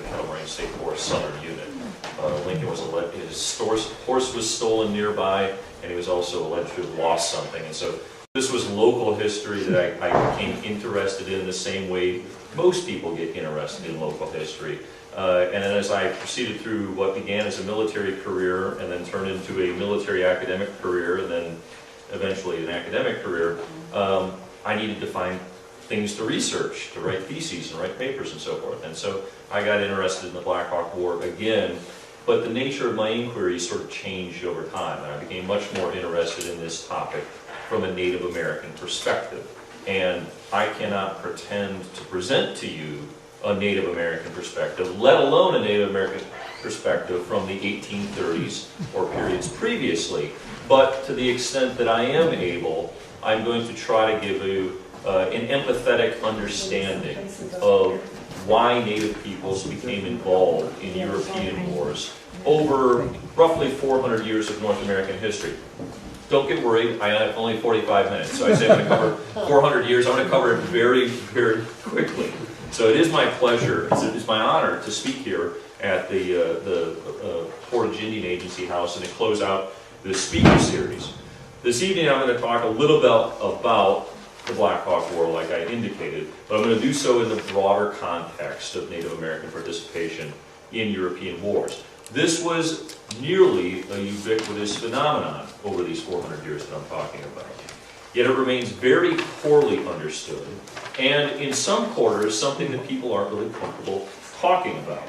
the Kettle Moraine State Forest Southern Unit. Lincoln was alleged, his horse was stolen nearby, and he was also alleged to have lost something. And so this was local history that I became interested in the same way most people get interested in local history. And then as I proceeded through what began as a military career and then turned into a military academic career and then eventually an academic career, I needed to find things to research, to write theses and write papers and so forth. And so I got interested in the Blackhawk War again, but the nature of my inquiry sort of changed over time, and I became much more interested in this topic from a Native American perspective. And I cannot pretend to present to you a Native American perspective, let alone a Native American perspective from the 1830s or periods previously. But to the extent that I am able, I'm going to try to give you an empathetic understanding of why Native peoples became involved in European wars over roughly 400 years of North American history. Don't get worried, I have only 45 minutes, so I say I'm going to cover 400 years. I'm going to cover it very, very quickly. So it is my pleasure, it's my honor to speak here at the Portage Indian Agency House and to close out this speaker series. This evening I'm going to talk a little bit about the Blackhawk War, like I indicated, but I'm going to do so in the broader context of Native American participation in European wars. This was nearly a ubiquitous phenomenon over these 400 years that I'm talking about. Yet it remains very poorly understood, and in some quarters, something that people aren't really comfortable talking about.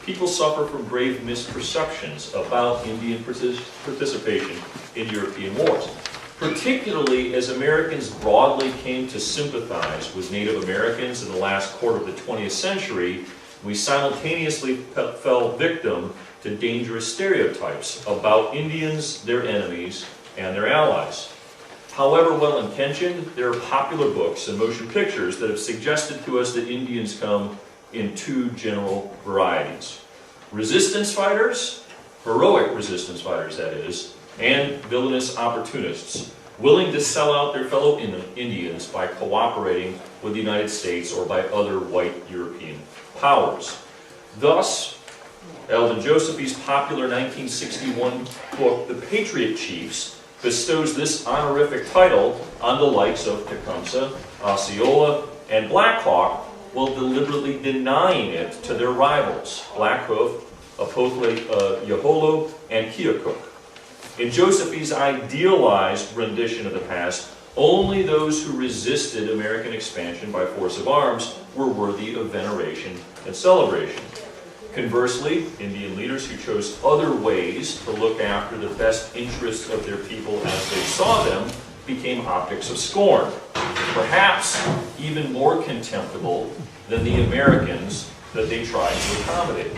People suffer from grave misperceptions about Indian participation in European wars, particularly as Americans broadly came to sympathize with Native Americans in the last quarter of the 20th century. We simultaneously fell victim to dangerous stereotypes about Indians, their enemies, and their allies. However well-intentioned, there are popular books and motion pictures that have suggested to us that Indians come in two general varieties. Resistance fighters, heroic resistance fighters that is, and villainous opportunists, willing to sell out their fellow Indians by cooperating with the United States or by other white European powers. Thus, Eldon Joseph's popular 1961 book, The Patriot Chiefs, bestows this honorific title on the likes of Tecumseh, Osceola, and Blackhawk, while deliberately denying it to their rivals, Blackhoof, Apotle Yaholo, and Keokuk. In Joseph's idealized rendition of the past, only those who resisted American expansion by force of arms were worthy of veneration and celebration. Conversely, Indian leaders who chose other ways to look after the best interests of their people as they saw them became objects of scorn, perhaps even more contemptible than the Americans that they tried to accommodate.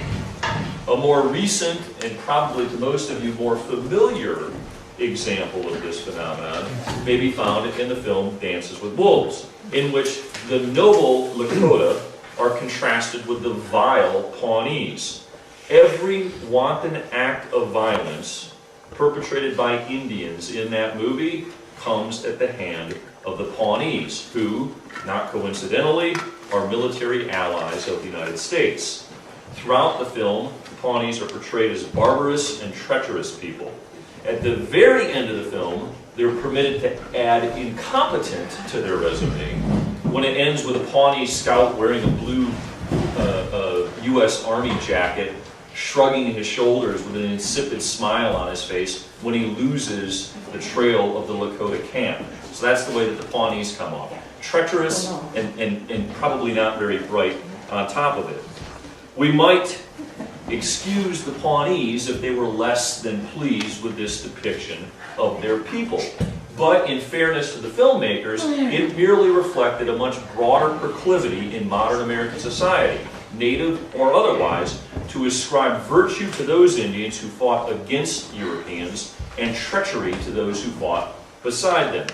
A more recent, and probably to most of you more familiar, example of this phenomenon may be found in the film Dances with Wolves, in which the noble Lakota are contrasted with the vile Pawnees. Every wanton act of violence perpetrated by Indians in that movie comes at the hand of the Pawnees, who, not coincidentally, are military allies of the United States. Throughout the film, the Pawnees are portrayed as barbarous and treacherous people. At the very end of the film, they're permitted to add incompetent to their resume when it ends with a Pawnee scout wearing a blue U.S. Army jacket, shrugging his shoulders with an insipid smile on his face when he loses the trail of the Lakota camp. So that's the way that the Pawnees come off. Treacherous and probably not very bright on top of it. We might excuse the Pawnees if they were less than pleased with this depiction of their people. But in fairness to the filmmakers, it merely reflected a much broader proclivity in modern American society, native or otherwise, to ascribe virtue to those Indians who fought against Europeans and treachery to those who fought beside them.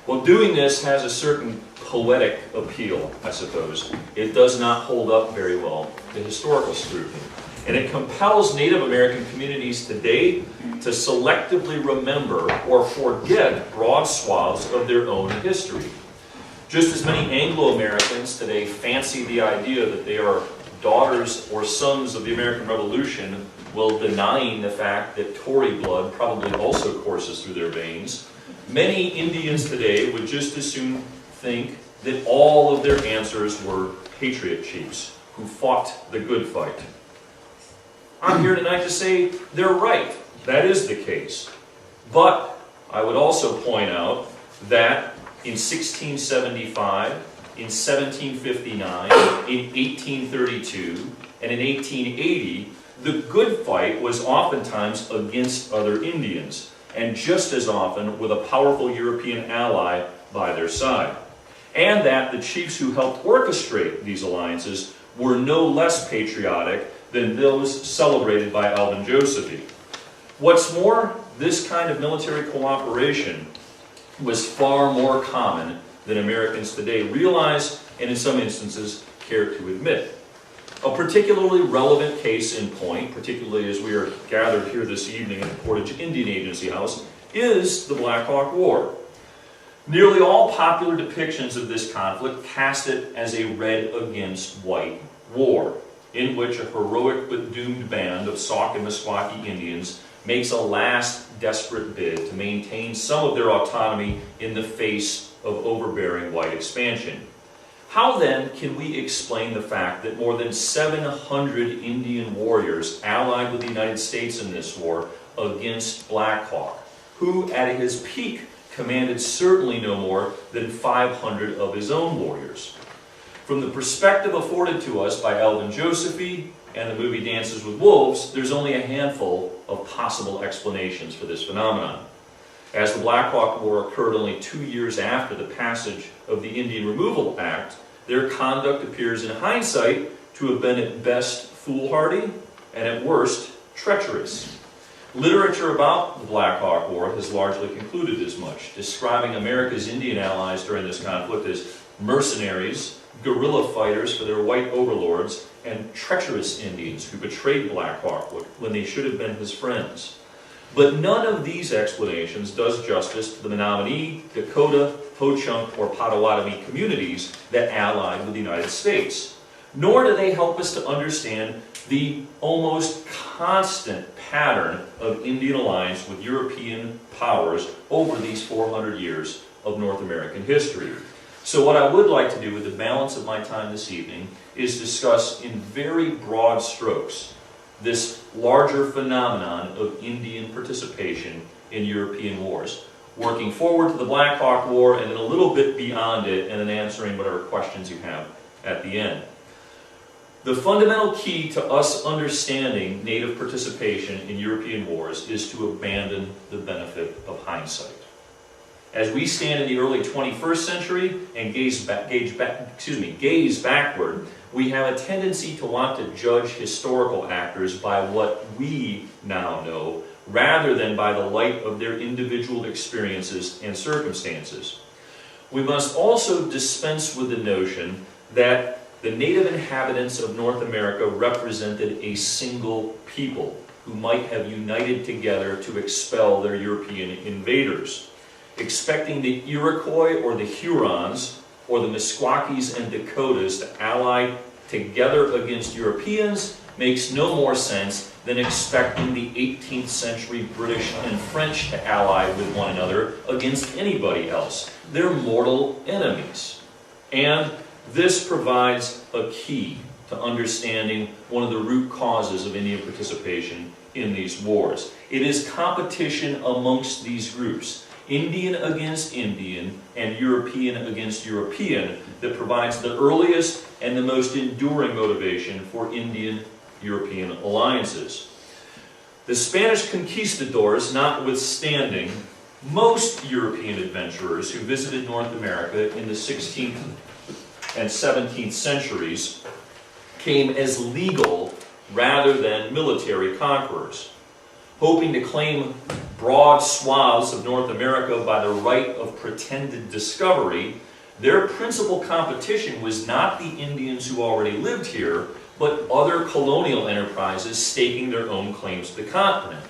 Well, doing this has a certain poetic appeal, I suppose. It does not hold up very well to historical scrutiny. And it compels Native American communities today to selectively remember or forget broad swaths of their own history. Just as many Anglo-Americans today fancy the idea that they are daughters or sons of the American Revolution, while denying the fact that Tory blood probably also courses through their veins, many Indians today would just as soon think that all of their answers were patriot chiefs who fought the good fight. I'm here tonight to say they're right. That is the case. But I would also point out that in 1675, in 1759, in 1832, and in 1880, the good fight was oftentimes against other Indians, and just as often with a powerful European ally by their side. And that the chiefs who helped orchestrate these alliances were no less patriotic than those celebrated by Alvin Josephie. What's more, this kind of military cooperation was far more common than Americans today realize, and in some instances care to admit. A particularly relevant case in point, particularly as we are gathered here this evening at the Portage Indian Agency House, is the Blackhawk War. Nearly all popular depictions of this conflict cast it as a red against white war, in which a heroic but doomed band of Sauk and Meskwaki Indians makes a last desperate bid to maintain some of their autonomy in the face of overbearing white expansion. How then can we explain the fact that more than 700 Indian warriors allied with the United States in this war against Blackhawk, who at his peak commanded certainly no more than 500 of his own warriors? From the perspective afforded to us by Alvin Josephie and the movie Dances with Wolves, there's only a handful of possible explanations for this phenomenon. As the Blackhawk War occurred only 2 years after the passage of the Indian Removal Act, their conduct appears in hindsight to have been at best foolhardy and at worst treacherous. Literature about the Blackhawk War has largely concluded as much, describing America's Indian allies during this conflict as mercenaries, guerrilla fighters for their white overlords, and treacherous Indians who betrayed Blackhawk when they should have been his friends. But none of these explanations does justice to the Menominee, Dakota, Ho-Chunk, or Potawatomi communities that allied with the United States. Nor do they help us to understand the almost constant pattern of Indian alliance with European powers over these 400 years of North American history. So what I would like to do with the balance of my time this evening is discuss in very broad strokes this larger phenomenon of Indian participation in European wars, working forward to the Blackhawk War and then a little bit beyond it, and then answering whatever questions you have at the end. The fundamental key to us understanding Native participation in European wars is to abandon the benefit of hindsight. As we stand in the early 21st century and gaze backward, we have a tendency to want to judge historical actors by what we now know, rather than by the light of their individual experiences and circumstances. We must also dispense with the notion that the native inhabitants of North America represented a single people who might have united together to expel their European invaders. Expecting the Iroquois or the Hurons or the Meskwakis and Dakotas to ally together against Europeans makes no more sense than expecting the 18th century British and French to ally with one another against anybody else. They're mortal enemies. And this provides a key to understanding one of the root causes of Indian participation in these wars. It is competition amongst these groups, Indian against Indian and European against European, that provides the earliest and the most enduring motivation for Indian-European alliances. The Spanish Conquistadors notwithstanding, most European adventurers who visited North America in the 16th and 17th centuries came as legal rather than military conquerors. Hoping to claim broad swaths of North America by the right of pretended discovery, their principal competition was not the Indians who already lived here, but other colonial enterprises staking their own claims to the continent.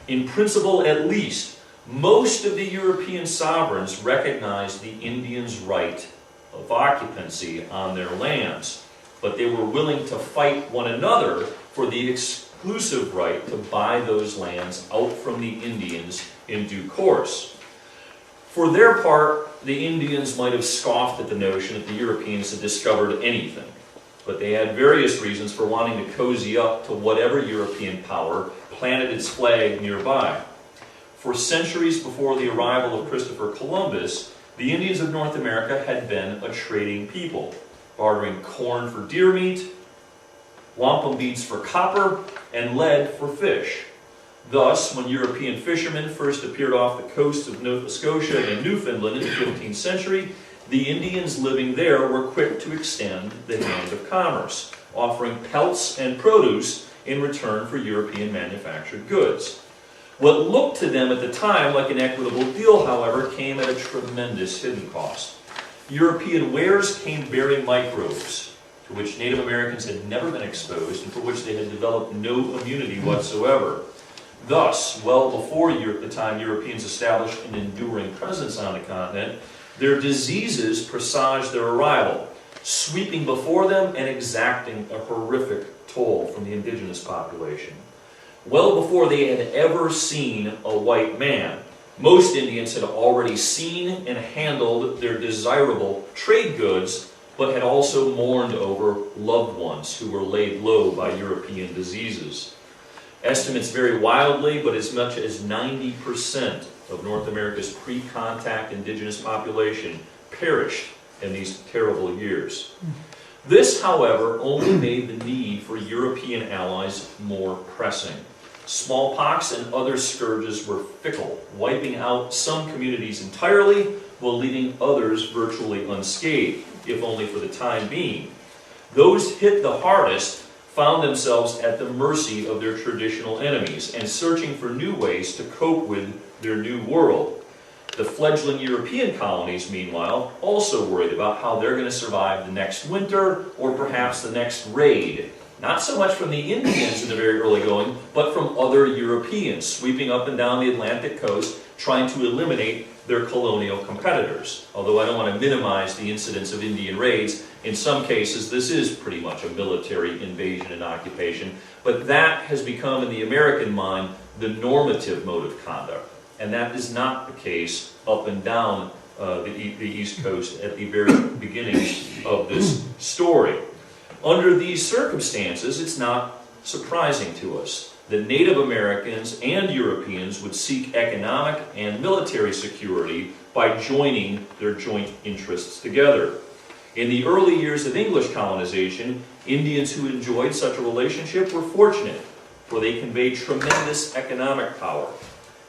In principle, at least, most of the European sovereigns recognized the Indians' right of occupancy on their lands. but they were willing to fight one another for the exclusive right to buy those lands out from the Indians in due course. For their part, the Indians might have scoffed at the notion that the Europeans had discovered anything, but they had various reasons for wanting to cozy up to whatever European power planted its flag nearby. For centuries before the arrival of Christopher Columbus, the Indians of North America had been a trading people, bartering corn for deer meat, wampum beads for copper, and lead for fish. Thus, when European fishermen first appeared off the coast of Nova Scotia and Newfoundland in the 15th century, the Indians living there were quick to extend the hand of commerce, offering pelts and produce in return for European manufactured goods. What looked to them at the time like an equitable deal, however, came at a tremendous hidden cost. European wares came bearing microbes, to which Native Americans had never been exposed and for which they had developed no immunity whatsoever. Thus, well before the time Europeans established an enduring presence on the continent, their diseases presaged their arrival, sweeping before them and exacting a horrific toll from the indigenous population. Well before they had ever seen a white man, most Indians had already seen and handled their desirable trade goods, but had also mourned over loved ones who were laid low by European diseases. Estimates vary wildly, but as much as 90% of North America's pre-contact indigenous population perished in these terrible years. This, however, only made the need for European allies more pressing. Smallpox and other scourges were fickle, wiping out some communities entirely while leaving others virtually unscathed, if only for the time being. Those hit the hardest found themselves at the mercy of their traditional enemies and searching for new ways to cope with their new world. The fledgling European colonies, meanwhile, also worried about how they're going to survive the next winter or perhaps the next raid. Not so much from the Indians in the very early going, but from other Europeans sweeping up and down the Atlantic coast trying to eliminate their colonial competitors. Although I don't want to minimize the incidence of Indian raids, in some cases this is pretty much a military invasion and occupation, but that has become in the American mind the normative mode of conduct. And that is not the case up and down the East Coast at the very beginning of this story. Under these circumstances, it's not surprising to us that Native Americans and Europeans would seek economic and military security by joining their joint interests together. In the early years of English colonization, Indians who enjoyed such a relationship were fortunate, for they conveyed tremendous economic power.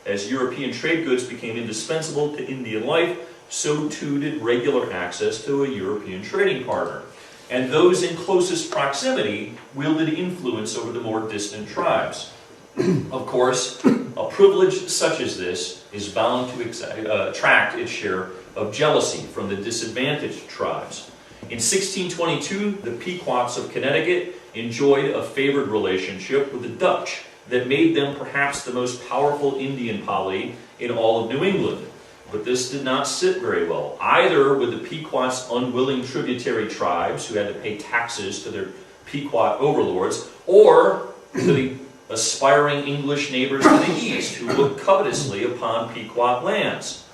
As European trade goods became indispensable to Indian life, so too did regular access to a European trading partner. And those in closest proximity wielded influence over the more distant tribes. Of course, a privilege such as this is bound to attract its share of jealousy from the disadvantaged tribes. In 1622, the Pequots of Connecticut enjoyed a favored relationship with the Dutch that made them perhaps the most powerful Indian polity in all of New England. But this did not sit very well, either with the Pequots' unwilling tributary tribes who had to pay taxes to their Pequot overlords, or to the aspiring English neighbors to the east who looked covetously upon Pequot lands.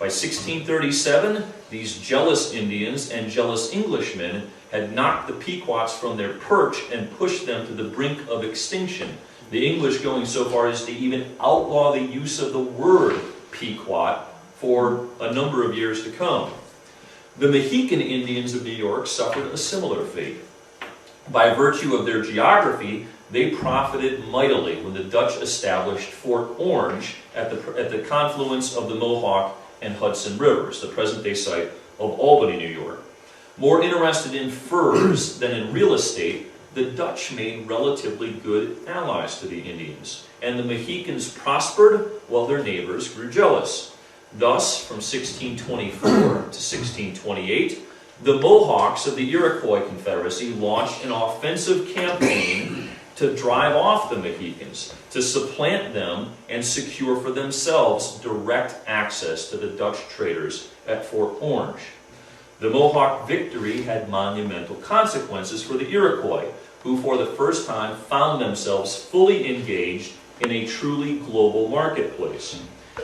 By 1637, these jealous Indians and jealous Englishmen had knocked the Pequots from their perch and pushed them to the brink of extinction, the English going so far as to even outlaw the use of the word Pequot for a number of years to come. The Mohican Indians of New York suffered a similar fate. By virtue of their geography, they profited mightily when the Dutch established Fort Orange at the confluence of the Mohawk and Hudson Rivers, the present-day site of Albany, New York. More interested in furs than in real estate, the Dutch made relatively good allies to the Indians, and the Mohicans prospered while their neighbors grew jealous. Thus, from 1624 to 1628, the Mohawks of the Iroquois Confederacy launched an offensive campaign to drive off the Mohicans, to supplant them and secure for themselves direct access to the Dutch traders at Fort Orange. The Mohawk victory had monumental consequences for the Iroquois, who for the first time found themselves fully engaged in a truly global marketplace.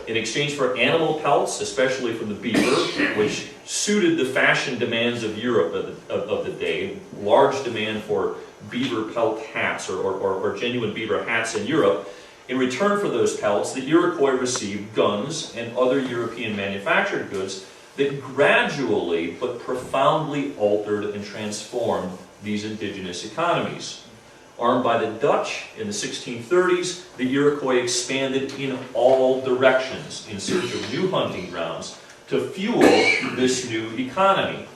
In exchange for animal pelts, especially from the beaver, which suited the fashion demands of Europe of the day, large demand for beaver pelt hats or genuine beaver hats in Europe, in return for those pelts, the Iroquois received guns and other European manufactured goods that gradually but profoundly altered and transformed these indigenous economies. Armed by the Dutch in the 1630s, the Iroquois expanded in all directions in search of new hunting grounds to fuel this new economy,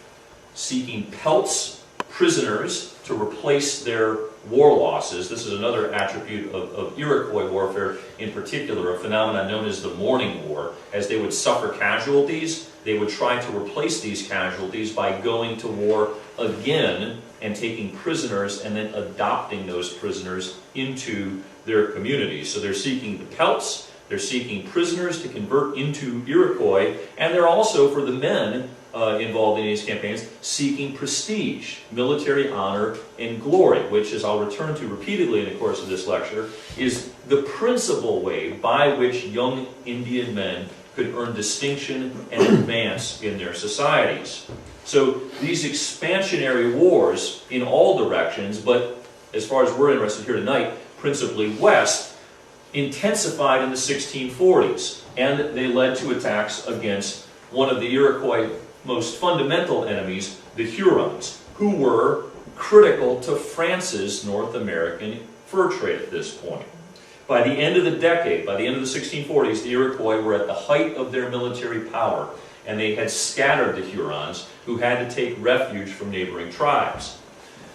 seeking pelts, prisoners to replace their war losses. This is another attribute of Iroquois warfare in particular, a phenomenon known as the Morning War. As they would suffer casualties, they would try to replace these casualties by going to war again and taking prisoners and then adopting those prisoners into their communities. So they're seeking the pelts, they're seeking prisoners to convert into Iroquois, and they're also, for the men involved in these campaigns, seeking prestige, military honor, and glory, which, as I'll return to repeatedly in the course of this lecture, is the principal way by which young Indian men could earn distinction and advance in their societies. So these expansionary wars in all directions, but as far as we're interested here tonight, principally west, intensified in the 1640s, and they led to attacks against one of the Iroquois' most fundamental enemies, the Hurons, who were critical to France's North American fur trade at this point. By the end of the decade, by the end of the 1640s, the Iroquois were at the height of their military power, and they had scattered the Hurons, who had to take refuge from neighboring tribes.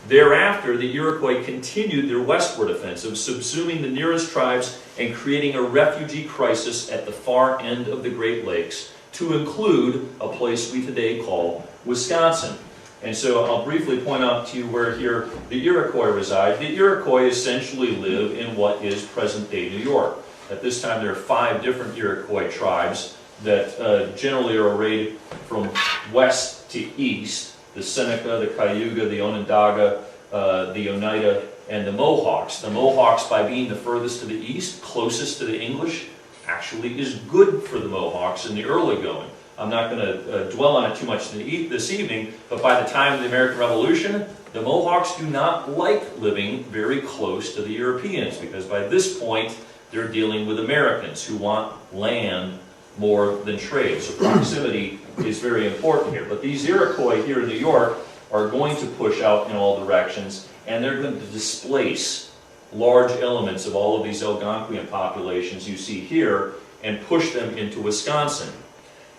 Thereafter, the Iroquois continued their westward offensive, subsuming the nearest tribes and creating a refugee crisis at the far end of the Great Lakes, to include a place we today call Wisconsin. And so I'll briefly point out to you where here the Iroquois reside. The Iroquois essentially live in what is present-day New York. At this time, there are 5 different Iroquois tribes that generally are arrayed from west to east: the Seneca, the Cayuga, the Onondaga, the Oneida, and the Mohawks. The Mohawks, by being the furthest to the east, closest to the English, actually is good for the Mohawks in the early going. I'm not going to dwell on it too much this evening, but by the time of the American Revolution, the Mohawks do not like living very close to the Europeans, because by this point, they're dealing with Americans who want land more than trade. So proximity is very important here. But these Iroquois here in New York are going to push out in all directions, and they're going to displace large elements of all of these Algonquian populations you see here and push them into Wisconsin.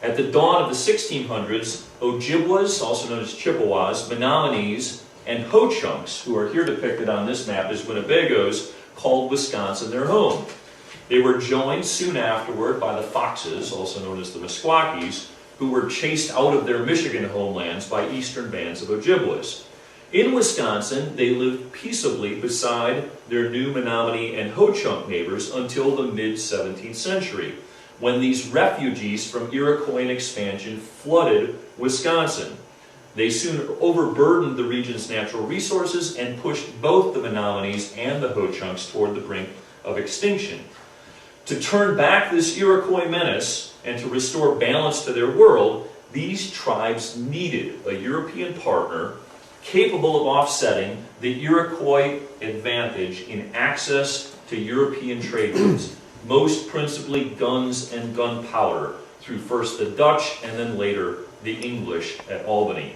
At the dawn of the 1600s, Ojibwas, also known as Chippewas, Menominees, and Ho-Chunks, who are here depicted on this map as Winnebagos, called Wisconsin their home. They were joined soon afterward by the Foxes, also known as the Meskwakis, who were chased out of their Michigan homelands by eastern bands of Ojibwas. In Wisconsin, they lived peaceably beside their new Menominee and Ho-Chunk neighbors until the mid-17th century, when these refugees from Iroquois expansion flooded Wisconsin. They soon overburdened the region's natural resources and pushed both the Menominees and the Ho-Chunks toward the brink of extinction. To turn back this Iroquois menace and to restore balance to their world, these tribes needed a European partner capable of offsetting the Iroquois advantage in access to European trade goods, most principally guns and gunpowder, through first the Dutch and then later the English at Albany.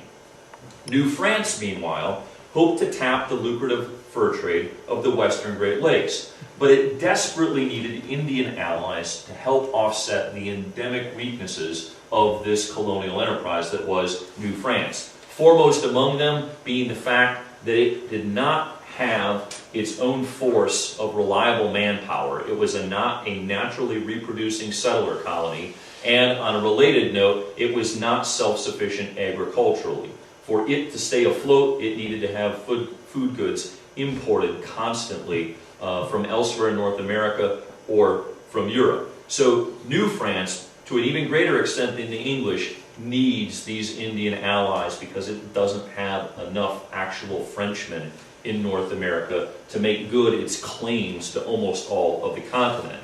New France, meanwhile, hoped to tap the lucrative fur trade of the western Great Lakes, but it desperately needed Indian allies to help offset the endemic weaknesses of this colonial enterprise that was New France. Foremost among them being the fact that it did not have its own force of reliable manpower. It was not a naturally reproducing settler colony, and on a related note, it was not self-sufficient agriculturally. For it to stay afloat, it needed to have food goods imported constantly from elsewhere in North America or from Europe. So New France, to an even greater extent than the English, needs these Indian allies because it doesn't have enough actual Frenchmen in North America to make good its claims to almost all of the continent.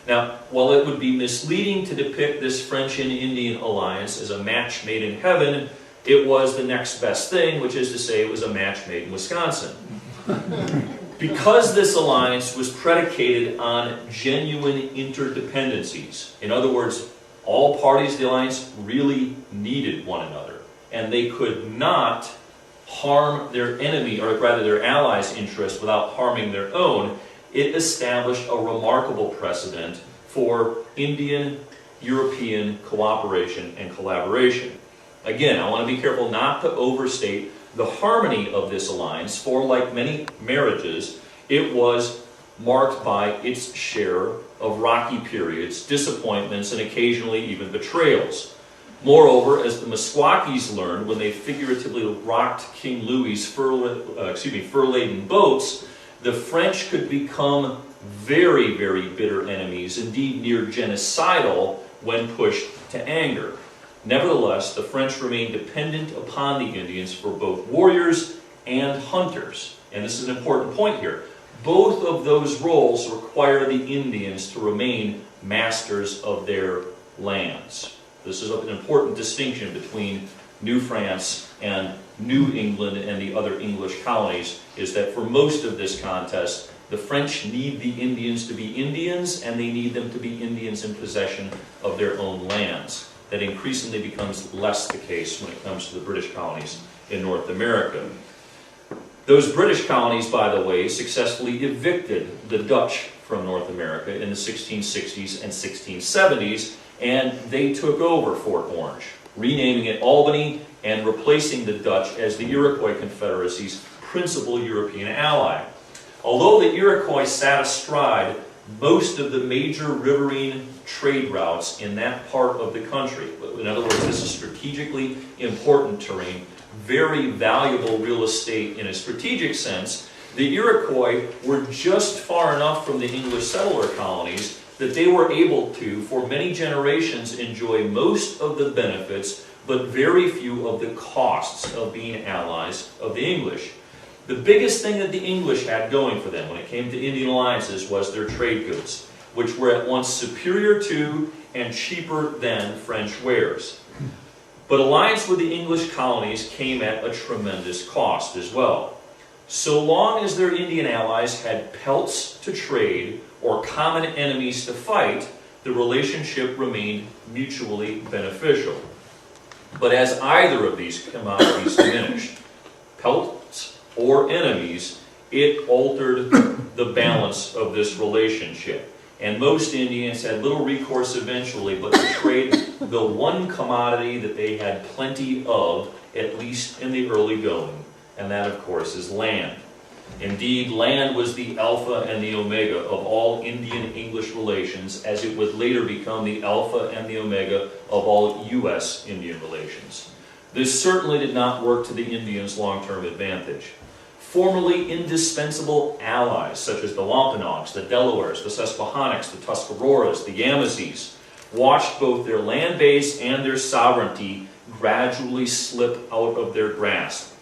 Now, while it would be misleading to depict this French and Indian alliance as a match made in heaven, it was the next best thing, which is to say it was a match made in Wisconsin. Because this alliance was predicated on genuine interdependencies, in other words, all parties of the alliance really needed one another, and they could not harm their enemy, or rather their allies' interest, without harming their own, it established a remarkable precedent for Indian-European cooperation and collaboration. Again, I want to be careful not to overstate the harmony of this alliance, for like many marriages, it was marked by its share of rocky periods, disappointments, and occasionally even betrayals. Moreover, as the Meskwakis learned when they figuratively rocked King Louis's fur-laden boats, the French could become very, very bitter enemies, indeed near genocidal, when pushed to anger. Nevertheless, the French remained dependent upon the Indians for both warriors and hunters. And this is an important point here. Both of those roles require the Indians to remain masters of their lands. This is an important distinction between New France and New England and the other English colonies, is that for most of this contest, the French need the Indians to be Indians, and they need them to be Indians in possession of their own lands. That increasingly becomes less the case when it comes to the British colonies in North America. Those British colonies, by the way, successfully evicted the Dutch from North America in the 1660s and 1670s, and they took over Fort Orange, renaming it Albany and replacing the Dutch as the Iroquois Confederacy's principal European ally. Although the Iroquois sat astride most of the major riverine trade routes in that part of the country, in other words, this is strategically important terrain, very valuable real estate in a strategic sense, the Iroquois were just far enough from the English settler colonies that they were able to, for many generations, enjoy most of the benefits, but very few of the costs of being allies of the English. The biggest thing that the English had going for them when it came to Indian alliances was their trade goods, which were at once superior to and cheaper than French wares. But alliance with the English colonies came at a tremendous cost as well. So long as their Indian allies had pelts to trade or common enemies to fight, the relationship remained mutually beneficial. But as either of these commodities diminished, pelts or enemies, it altered the balance of this relationship. And most Indians had little recourse eventually but to trade the one commodity that they had plenty of, at least in the early going, and that, of course, is land. Indeed, land was the alpha and the omega of all Indian-English relations, as it would later become the alpha and the omega of all U.S.-Indian relations. This certainly did not work to the Indians' long-term advantage. Formerly indispensable allies, such as the Wampanoags, the Delawares, the Susquehannocks, the Tuscaroras, the Yamasees, watched both their land base and their sovereignty gradually slip out of their grasp.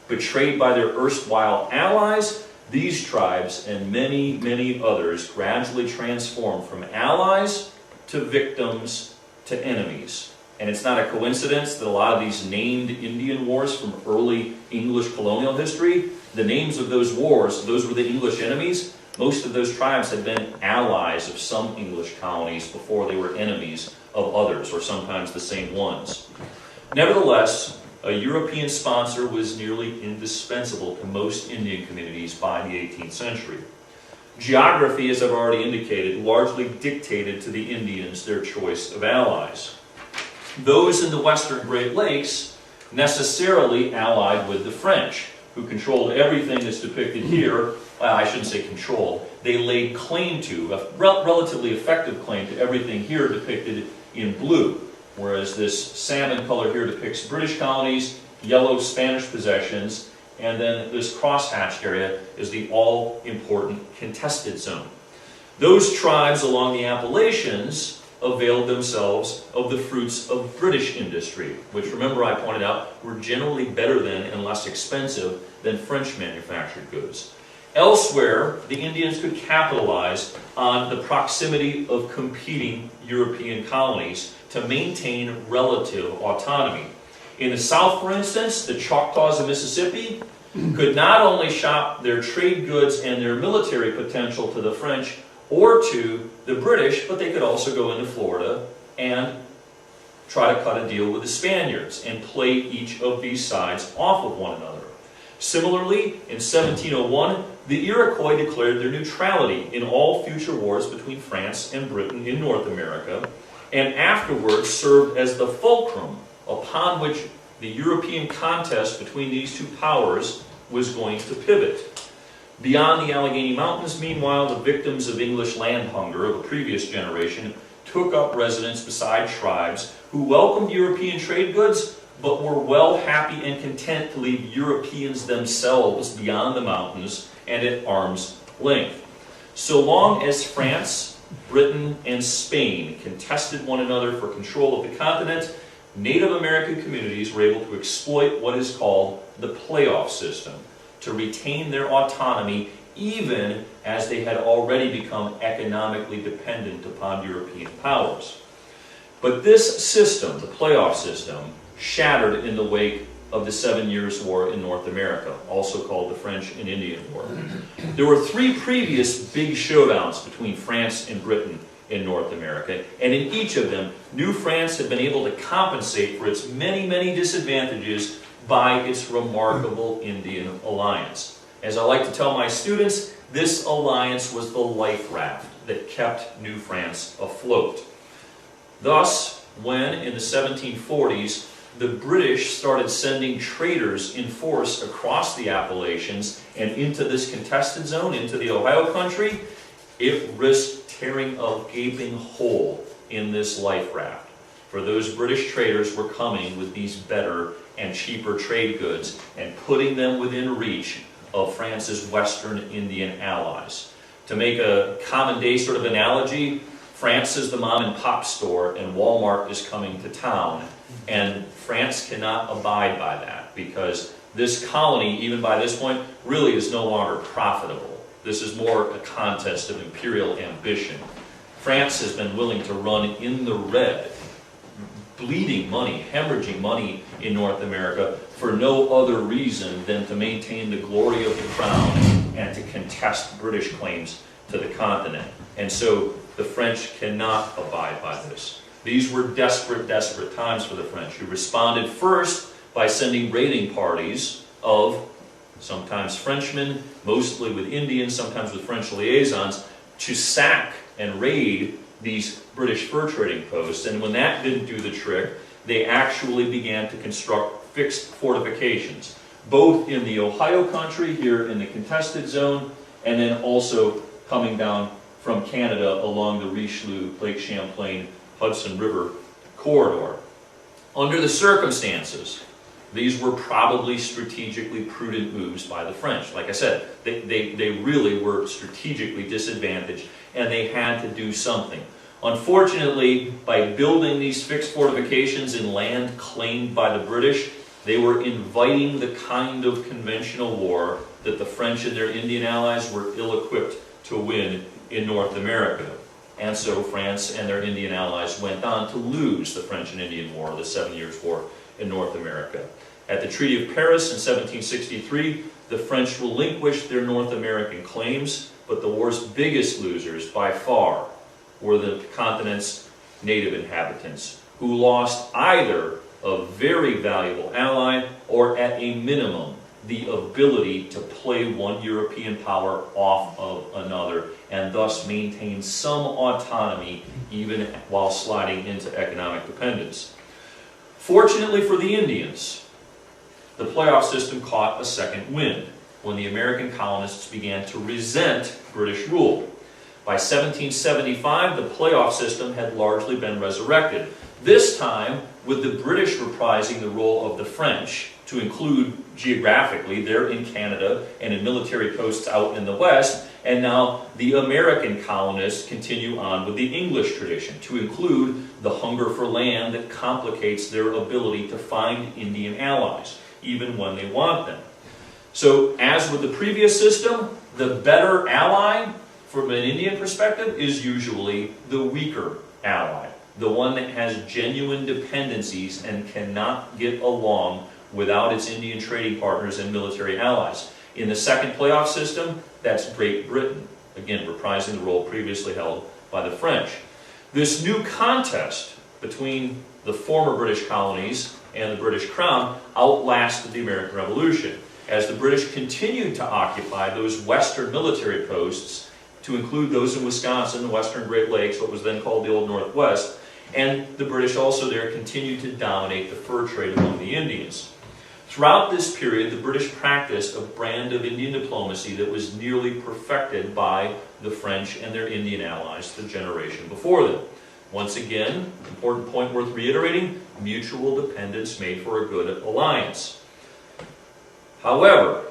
Betrayed by their erstwhile allies, these tribes and many, many others gradually transformed from allies to victims to enemies. And it's not a coincidence that a lot of these named Indian wars from early English colonial history, the names of those wars, those were the English enemies. Most of those tribes had been allies of some English colonies before they were enemies of others, or sometimes the same ones. Nevertheless, a European sponsor was nearly indispensable to most Indian communities by the 18th century. Geography, as I've already indicated, largely dictated to the Indians their choice of allies. Those in the western Great Lakes necessarily allied with the French, who controlled everything that's depicted here. Well, I shouldn't say controlled. They laid claim to, a relatively effective claim to everything here depicted in blue. Whereas this salmon color here depicts British colonies, yellow Spanish possessions, and then this cross-hatched area is the all-important contested zone. Those tribes along the Appalachians availed themselves of the fruits of British industry, which, remember, I pointed out, were generally better than and less expensive than French manufactured goods. Elsewhere, the Indians could capitalize on the proximity of competing European colonies to maintain relative autonomy. In the South, for instance, the Choctaws of Mississippi could not only shop their trade goods and their military potential to the French or to the British, but they could also go into Florida and try to cut a deal with the Spaniards and play each of these sides off of one another. Similarly, in 1701, the Iroquois declared their neutrality in all future wars between France and Britain in North America, and afterwards served as the fulcrum upon which the European contest between these two powers was going to pivot. Beyond the Allegheny Mountains, meanwhile, the victims of English land hunger of a previous generation took up residence beside tribes who welcomed European trade goods, but were well happy and content to leave Europeans themselves beyond the mountains and at arm's length. So long as France, Britain, and Spain contested one another for control of the continent, Native American communities were able to exploit what is called the playoff system to retain their autonomy even as they had already become economically dependent upon European powers. But this system, the playoff system, shattered in the wake of the 7 Years' War in North America, also called the French and Indian War. There were 3 previous big showdowns between France and Britain in North America, and in each of them, New France had been able to compensate for its many, many disadvantages by its remarkable Indian alliance. As I like to tell my students, this alliance was the life raft that kept New France afloat. Thus, when in the 1740s, the British started sending traders in force across the Appalachians and into this contested zone, into the Ohio country, it risked tearing a gaping hole in this life raft. For those British traders were coming with these better and cheaper trade goods and putting them within reach of France's Western Indian allies. To make a common day sort of analogy, France is the mom and pop store and Walmart is coming to town. And France cannot abide by that because this colony, even by this point, really is no longer profitable. This is more a contest of imperial ambition. France has been willing to run in the red, bleeding money, hemorrhaging money in North America for no other reason than to maintain the glory of the crown and to contest British claims to the continent. And so the French cannot abide by this. These were desperate, desperate times for the French, who responded first by sending raiding parties of sometimes Frenchmen, mostly with Indians, sometimes with French liaisons, to sack and raid these British fur trading posts. And when that didn't do the trick, they actually began to construct fixed fortifications, both in the Ohio country, here in the contested zone, and then also coming down from Canada along the Richelieu, Lake Champlain, Hudson River corridor. Under the circumstances, these were probably strategically prudent moves by the French. Like I said, they really were strategically disadvantaged, and they had to do something. Unfortunately, by building these fixed fortifications in land claimed by the British, they were inviting the kind of conventional war that the French and their Indian allies were ill-equipped to win in North America. And so France and their Indian allies went on to lose the French and Indian War, the 7 Years' War in North America. At the Treaty of Paris in 1763, the French relinquished their North American claims, but the war's biggest losers, by far, were the continent's native inhabitants, who lost either a very valuable ally or, at a minimum, the ability to play one European power off of another and thus maintain some autonomy even while sliding into economic dependence. Fortunately for the Indians, the playoff system caught a second wind when the American colonists began to resent British rule. By 1775, the playoff system had largely been resurrected, this time with the British reprising the role of the French to include geographically, they're in Canada and in military posts out in the West, and now the American colonists continue on with the English tradition, to include the hunger for land that complicates their ability to find Indian allies, even when they want them. So, as with the previous system, the better ally, from an Indian perspective, is usually the weaker ally, the one that has genuine dependencies and cannot get along without its Indian trading partners and military allies. In the second playoff system, that's Great Britain, again reprising the role previously held by the French. This new contest between the former British colonies and the British Crown outlasted the American Revolution, as the British continued to occupy those western military posts, to include those in Wisconsin, the western Great Lakes, what was then called the Old Northwest, and the British also there continued to dominate the fur trade among the Indians. Throughout this period, the British practiced a brand of Indian diplomacy that was nearly perfected by the French and their Indian allies the generation before them. Once again, important point worth reiterating, mutual dependence made for a good alliance. However,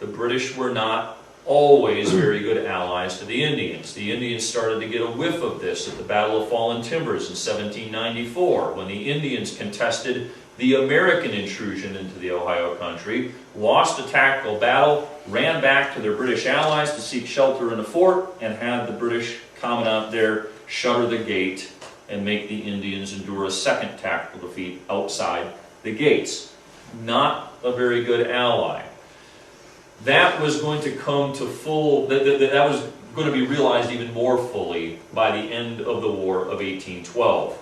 the British were not always very good allies to the Indians. The Indians started to get a whiff of this at the Battle of Fallen Timbers in 1794, when the Indians contested the American intrusion into the Ohio country, lost a tactical battle, ran back to their British allies to seek shelter in the fort, and had the British commandant there shutter the gate and make the Indians endure a second tactical defeat outside the gates. Not a very good ally. That was going to come to that was going to be realized even more fully by the end of the War of 1812.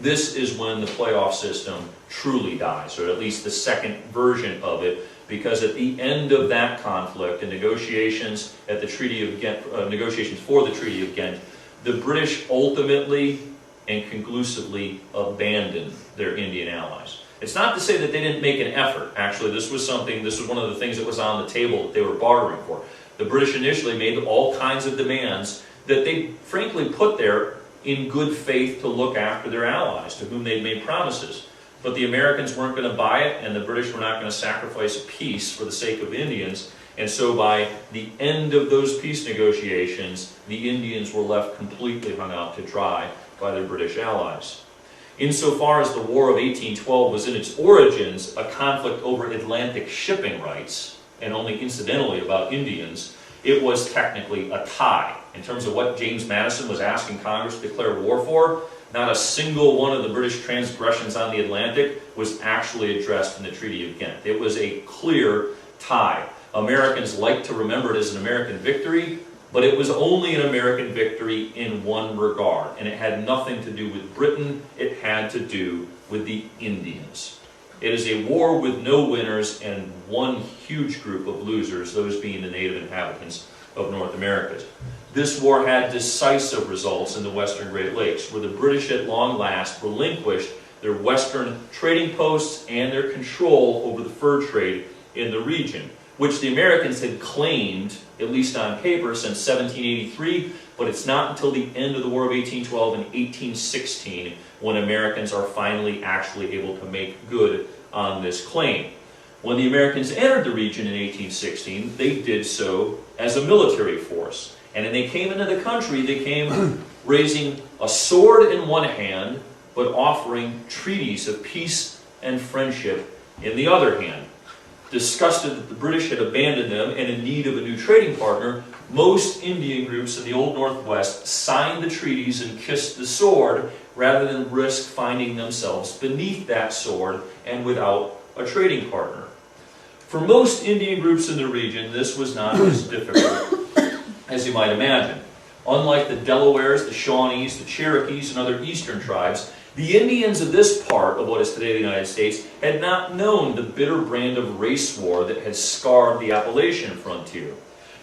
This is when the playoff system truly dies, or at least the second version of it, because at the end of that conflict and negotiations at the Treaty of Ghent, negotiations for the Treaty of Ghent, the British ultimately and conclusively abandoned their Indian allies. It's not to say that they didn't make an effort. Actually, this was one of the things that was on the table that they were bartering for. The British initially made all kinds of demands that they frankly put there in good faith to look after their allies, to whom they'd made promises. But the Americans weren't going to buy it, and the British were not going to sacrifice peace for the sake of Indians. And so by the end of those peace negotiations, the Indians were left completely hung out to dry by their British allies. Insofar as the War of 1812 was in its origins a conflict over Atlantic shipping rights, and only incidentally about Indians, it was technically a tie. In terms of what James Madison was asking Congress to declare war for, not a single one of the British transgressions on the Atlantic was actually addressed in the Treaty of Ghent. It was a clear tie. Americans like to remember it as an American victory, but it was only an American victory in one regard, and it had nothing to do with Britain, it had to do with the Indians. It is a war with no winners and one huge group of losers, those being the native inhabitants of North America. This war had decisive results in the western Great Lakes, where the British at long last relinquished their western trading posts and their control over the fur trade in the region, which the Americans had claimed, at least on paper, since 1783, but it's not until the end of the War of 1812 and 1816 when Americans are finally actually able to make good on this claim. When the Americans entered the region in 1816, they did so as a military force. And when they came into the country, they came raising a sword in one hand, but offering treaties of peace and friendship in the other hand. Disgusted that the British had abandoned them and in need of a new trading partner, most Indian groups in the Old Northwest signed the treaties and kissed the sword rather than risk finding themselves beneath that sword and without a trading partner. For most Indian groups in the region, this was not as difficult as you might imagine. Unlike the Delawares, the Shawnees, the Cherokees, and other eastern tribes, the Indians of this part of what is today the United States had not known the bitter brand of race war that had scarred the Appalachian frontier.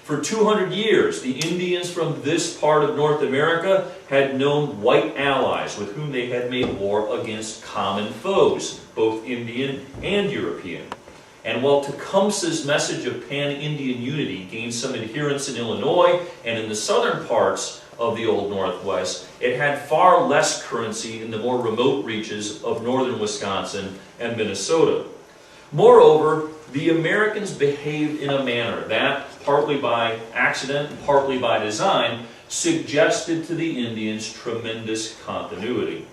For 200 years, the Indians from this part of North America had known white allies with whom they had made war against common foes, both Indian and European. And while Tecumseh's message of pan-Indian unity gained some adherents in Illinois and in the southern parts of the Old Northwest, it had far less currency in the more remote reaches of northern Wisconsin and Minnesota. Moreover, the Americans behaved in a manner that, partly by accident and partly by design, suggested to the Indians tremendous continuity.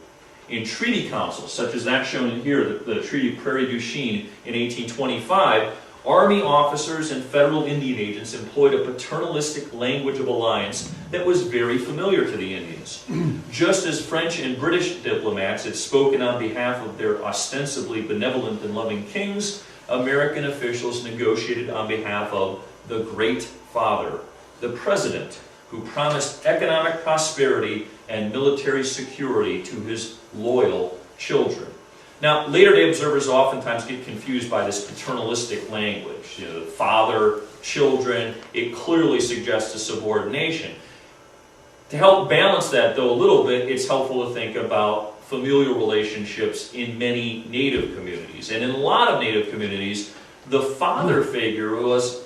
In treaty councils, such as that shown in here, the Treaty of Prairie du Chien in 1825, Army officers and federal Indian agents employed a paternalistic language of alliance that was very familiar to the Indians. Just as French and British diplomats had spoken on behalf of their ostensibly benevolent and loving kings, American officials negotiated on behalf of the Great Father, the President, who promised economic prosperity and military security to his loyal children. Now, later-day observers oftentimes get confused by this paternalistic language. You know, father, children, it clearly suggests a subordination. To help balance that, though, a little bit, it's helpful to think about familial relationships in many Native communities. And in a lot of Native communities, the father figure was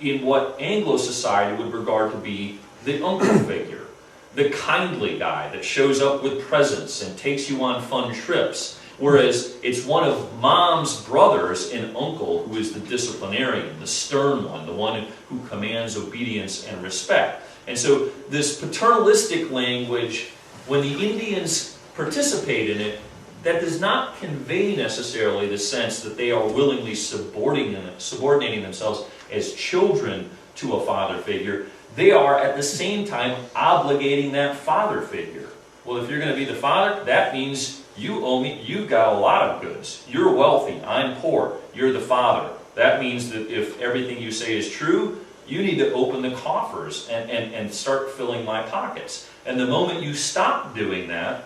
in what Anglo society would regard to be the uncle figure, the kindly guy that shows up with presents and takes you on fun trips. Whereas it's one of mom's brothers, an uncle, who is the disciplinarian, the stern one, the one who commands obedience and respect. And so this paternalistic language, when the Indians participate in it, that does not convey necessarily the sense that they are willingly subordinating themselves as children to a father figure. They are at the same time obligating that father figure. Well, if you're going to be the father, that means you owe me, you've got a lot of goods. You're wealthy, I'm poor, you're the father. That means that if everything you say is true, you need to open the coffers and start filling my pockets. And the moment you stop doing that,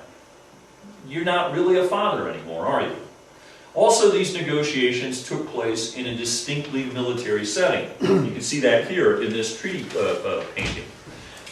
you're not really a father anymore, are you? Also, these negotiations took place in a distinctly military setting. You can see that here in this treaty painting.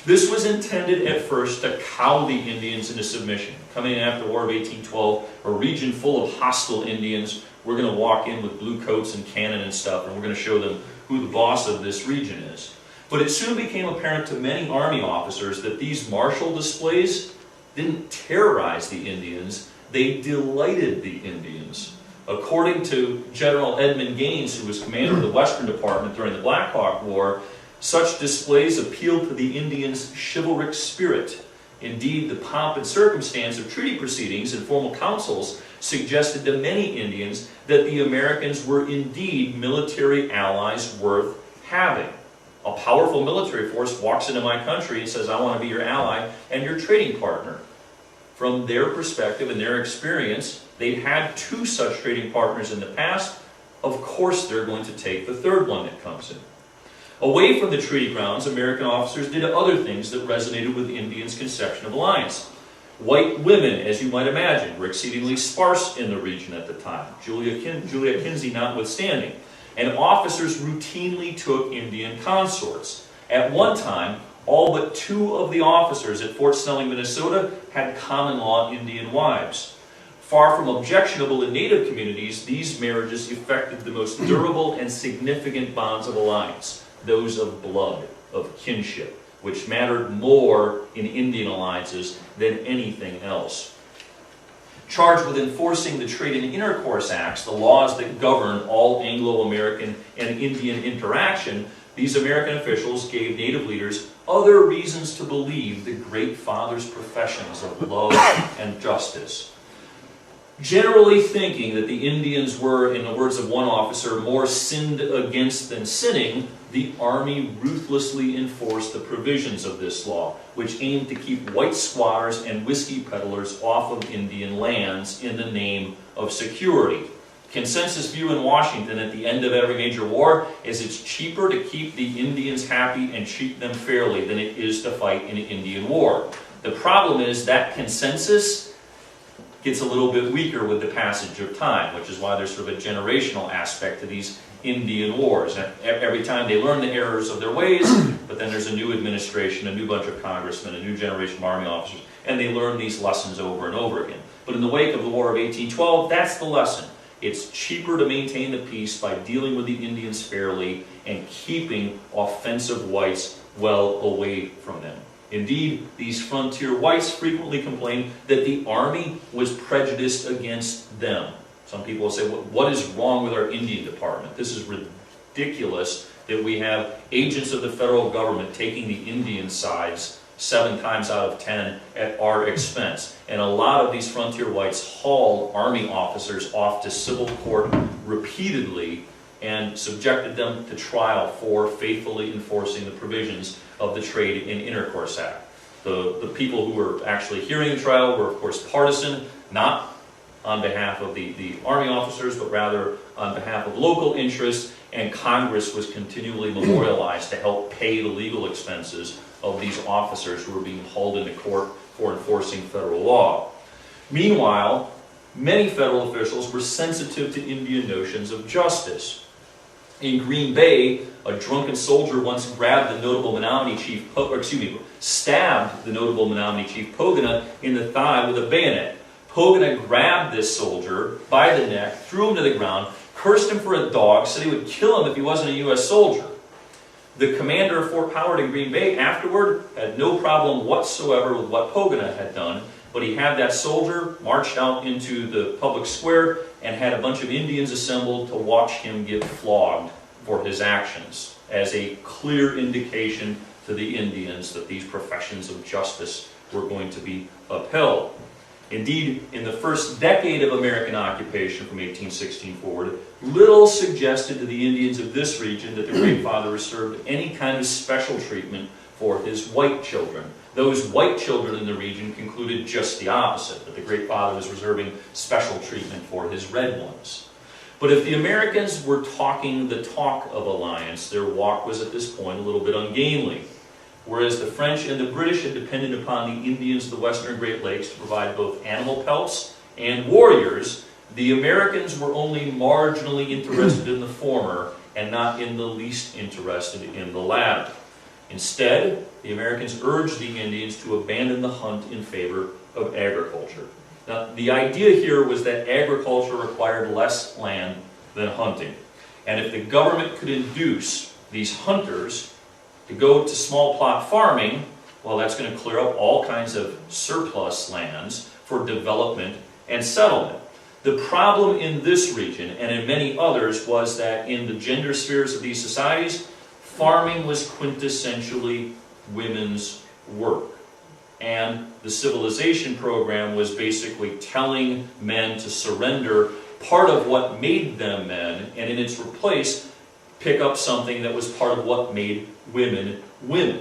This was intended at first to cow the Indians into submission. Coming in after the War of 1812, a region full of hostile Indians, we're going to walk in with blue coats and cannon and stuff, and we're going to show them who the boss of this region is. But it soon became apparent to many Army officers that these martial displays didn't terrorize the Indians, they delighted the Indians. According to General Edmund Gaines, who was commander of the Western Department during the Blackhawk War, such displays appealed to the Indians' chivalric spirit. Indeed, the pomp and circumstance of treaty proceedings and formal councils suggested to many Indians that the Americans were indeed military allies worth having. A powerful military force walks into my country and says, I want to be your ally and your trading partner. From their perspective and their experience, they've had two such trading partners in the past. Of course, they're going to take the third one that comes in. Away from the treaty grounds, American officers did other things that resonated with Indians' conception of alliance. White women, as you might imagine, were exceedingly sparse in the region at the time, Julia Kinsey notwithstanding, and officers routinely took Indian consorts. At one time, all but 2 of the officers at Fort Snelling, Minnesota, had common-law Indian wives. Far from objectionable in Native communities, these marriages effected the most durable and significant bonds of alliance, those of blood, of kinship, which mattered more in Indian alliances than anything else. Charged with enforcing the Trade and Intercourse Acts, the laws that govern all Anglo-American and Indian interaction, these American officials gave Native leaders other reasons to believe the Great Father's professions of love and justice. Generally thinking that the Indians were, in the words of one officer, more sinned against than sinning, the Army ruthlessly enforced the provisions of this law, which aimed to keep white squatters and whiskey peddlers off of Indian lands in the name of security. Consensus view in Washington at the end of every major war is it's cheaper to keep the Indians happy and treat them fairly than it is to fight in an Indian war. The problem is that consensus gets a little bit weaker with the passage of time, which is why there's sort of a generational aspect to these Indian wars. Every time they learn the errors of their ways, but then there's a new administration, a new bunch of congressmen, a new generation of Army officers, and they learn these lessons over and over again. But in the wake of the War of 1812, that's the lesson. It's cheaper to maintain the peace by dealing with the Indians fairly and keeping offensive whites well away from them. Indeed, these frontier whites frequently complained that the Army was prejudiced against them. Some people will say, what is wrong with our Indian Department? This is ridiculous that we have agents of the federal government taking the Indian sides 7 times out of 10 at our expense. And a lot of these frontier whites hauled army officers off to civil court repeatedly and subjected them to trial for faithfully enforcing the provisions of the Trade in Intercourse Act. The people who were actually hearing the trial were, of course, partisan, not on behalf of the army officers, but rather on behalf of local interests, and Congress was continually memorialized to help pay the legal expenses of these officers who were being hauled into court for enforcing federal law. Meanwhile, many federal officials were sensitive to Indian notions of justice. In Green Bay, a drunken soldier once grabbed the notable Menominee chief, stabbed the notable Menominee chief Pogana in the thigh with a bayonet. Pogana grabbed this soldier by the neck, threw him to the ground, cursed him for a dog, said he would kill him if he wasn't a U.S. soldier. The commander of Fort Howard in Green Bay afterward had no problem whatsoever with what Pogana had done, but he had that soldier marched out into the public square and had a bunch of Indians assembled to watch him get flogged for his actions, as a clear indication to the Indians that these professions of justice were going to be upheld. Indeed, in the first decade of American occupation from 1816 forward, little suggested to the Indians of this region that the Great Father reserved any kind of special treatment for his white children. Those white children in the region concluded just the opposite, that the Great Father was reserving special treatment for his red ones. But if the Americans were talking the talk of alliance, their walk was at this point a little bit ungainly. Whereas the French and the British had depended upon the Indians of the Western Great Lakes to provide both animal pelts and warriors, the Americans were only marginally interested in the former and not in the least interested in the latter. Instead, the Americans urged the Indians to abandon the hunt in favor of agriculture. Now, the idea here was that agriculture required less land than hunting. And if the government could induce these hunters to go to small plot farming, well, that's going to clear up all kinds of surplus lands for development and settlement. The problem in this region and in many others was that in the gender spheres of these societies, farming was quintessentially women's work. And the civilization program was basically telling men to surrender part of what made them men, and in its place, pick up something that was part of what made women women.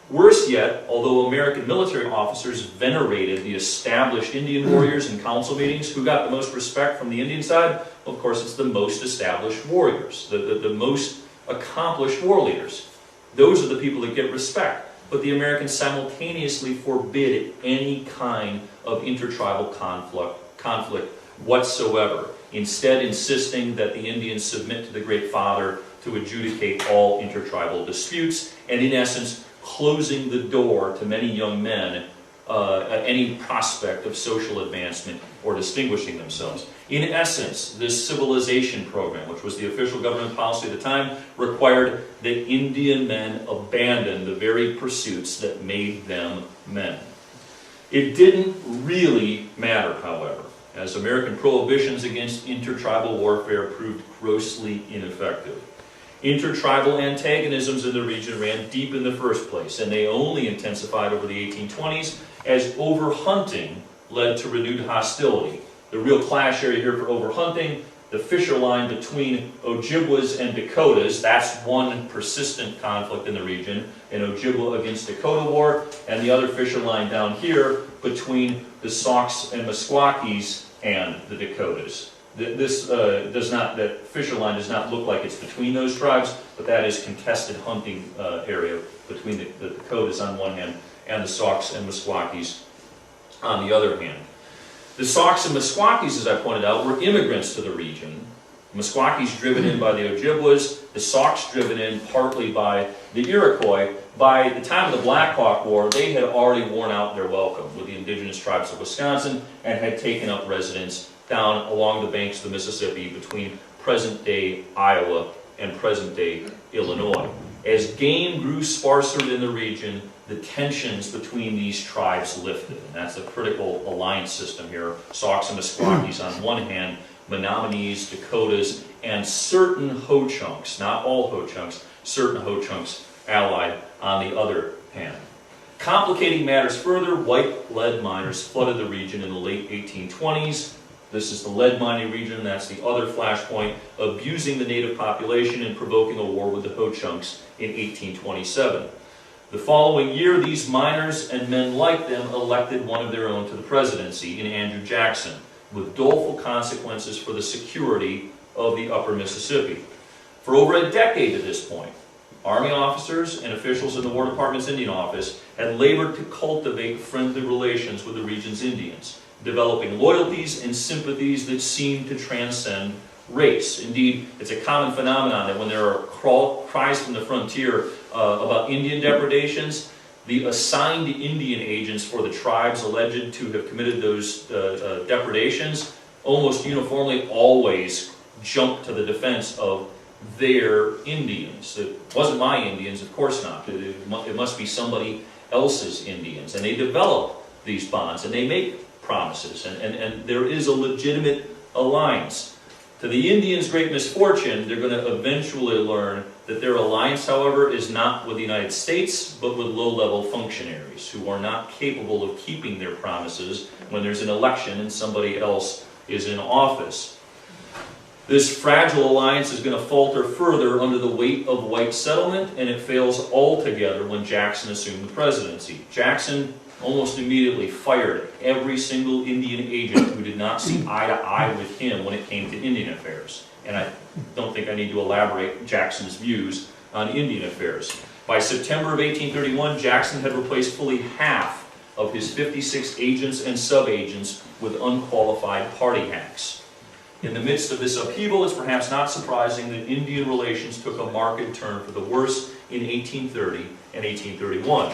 Worse yet, although American military officers venerated the established Indian warriors in council meetings, who got the most respect from the Indian side? Well, of course, it's the most established warriors, the most accomplished war leaders. Those are the people that get respect. But the Americans simultaneously forbid any kind of intertribal conflict whatsoever, instead insisting that the Indians submit to the Great Father to adjudicate all intertribal disputes, and in essence, closing the door to many young men any prospect of social advancement or distinguishing themselves. In essence, this civilization program, which was the official government policy at the time, required that Indian men abandon the very pursuits that made them men. It didn't really matter, however, as American prohibitions against intertribal warfare proved grossly ineffective. Intertribal antagonisms in the region ran deep in the first place, and they only intensified over the 1820s as overhunting led to renewed hostility. The real clash area here for overhunting, the fissure line between Ojibwas and Dakotas, that's one persistent conflict in the region, an Ojibwa against Dakota war, and the other fissure line down here between the Saukes and Meskwakis and the Dakotas. That fissure line does not look like it's between those tribes, but that is contested hunting area between the Dakotas on one hand and the Saukes and Meskwakis on the other hand. The Saukes and Meskwakis, as I pointed out, were immigrants to the region. Meskwakis driven in by the Ojibwas, the Saukes driven in partly by the Iroquois. By the time of the Blackhawk War, they had already worn out their welcome with the indigenous tribes of Wisconsin and had taken up residence down along the banks of the Mississippi between present-day Iowa and present-day Illinois. As game grew sparser in the region, the tensions between these tribes lifted. And that's a critical alliance system here. Saukes and Meskwakis on one hand, Menominees, Dakotas, and certain Ho-Chunks, not all Ho-Chunks, certain Ho-Chunks allied on the other hand. Complicating matters further, white lead miners flooded the region in the late 1820s. This is the lead mining region, that's the other flashpoint, abusing the native population and provoking a war with the Ho-Chunks in 1827. The following year, these miners and men like them elected one of their own to the presidency in Andrew Jackson, with doleful consequences for the security of the upper Mississippi. For over a decade at this point, Army officers and officials in the War Department's Indian Office had labored to cultivate friendly relations with the region's Indians, developing loyalties and sympathies that seemed to transcend race. Indeed, it's a common phenomenon that when there are cries from the frontier about Indian depredations, the assigned Indian agents for the tribes alleged to have committed those depredations almost uniformly always jump to the defense of their Indians. It wasn't my Indians, of course not. It must be somebody else's Indians. And they develop these bonds and they make promises, and there is a legitimate alliance. To the Indians' great misfortune, they're going to eventually learn that their alliance, however, is not with the United States, but with low-level functionaries who are not capable of keeping their promises when there's an election and somebody else is in office. This fragile alliance is going to falter further under the weight of white settlement, and it fails altogether when Jackson assumed the presidency. Jackson almost immediately fired every single Indian agent who did not see eye to eye with him when it came to Indian affairs. And I don't think I need to elaborate Jackson's views on Indian affairs. By September of 1831, Jackson had replaced fully half of his 56 agents and sub-agents with unqualified party hacks. In the midst of this upheaval, it's perhaps not surprising that Indian relations took a marked turn for the worse in 1830 and 1831.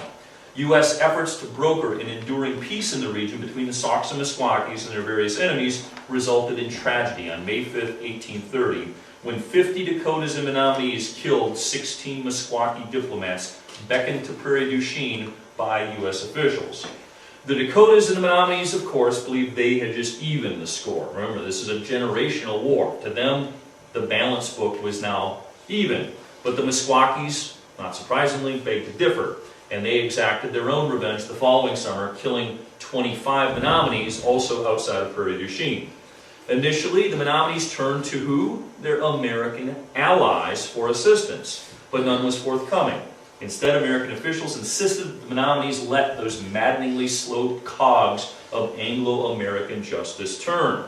U.S. efforts to broker an enduring peace in the region between the Sacs and Meskwakis and their various enemies resulted in tragedy on May 5, 1830, when 50 Dakotas and Menominees killed 16 Meskwaki diplomats beckoned to Prairie du Chien by U.S. officials. The Dakotas and the Menominees, of course, believed they had just evened the score. Remember, this is a generational war. To them, the balance book was now even. But the Meskwakis, not surprisingly, begged to differ, and they exacted their own revenge the following summer, killing 25 Menominees, also outside of Prairie du Chien. Initially, the Menominees turned to who? Their American allies for assistance, but none was forthcoming. Instead, American officials insisted that the Menominees let those maddeningly slow cogs of Anglo-American justice turn.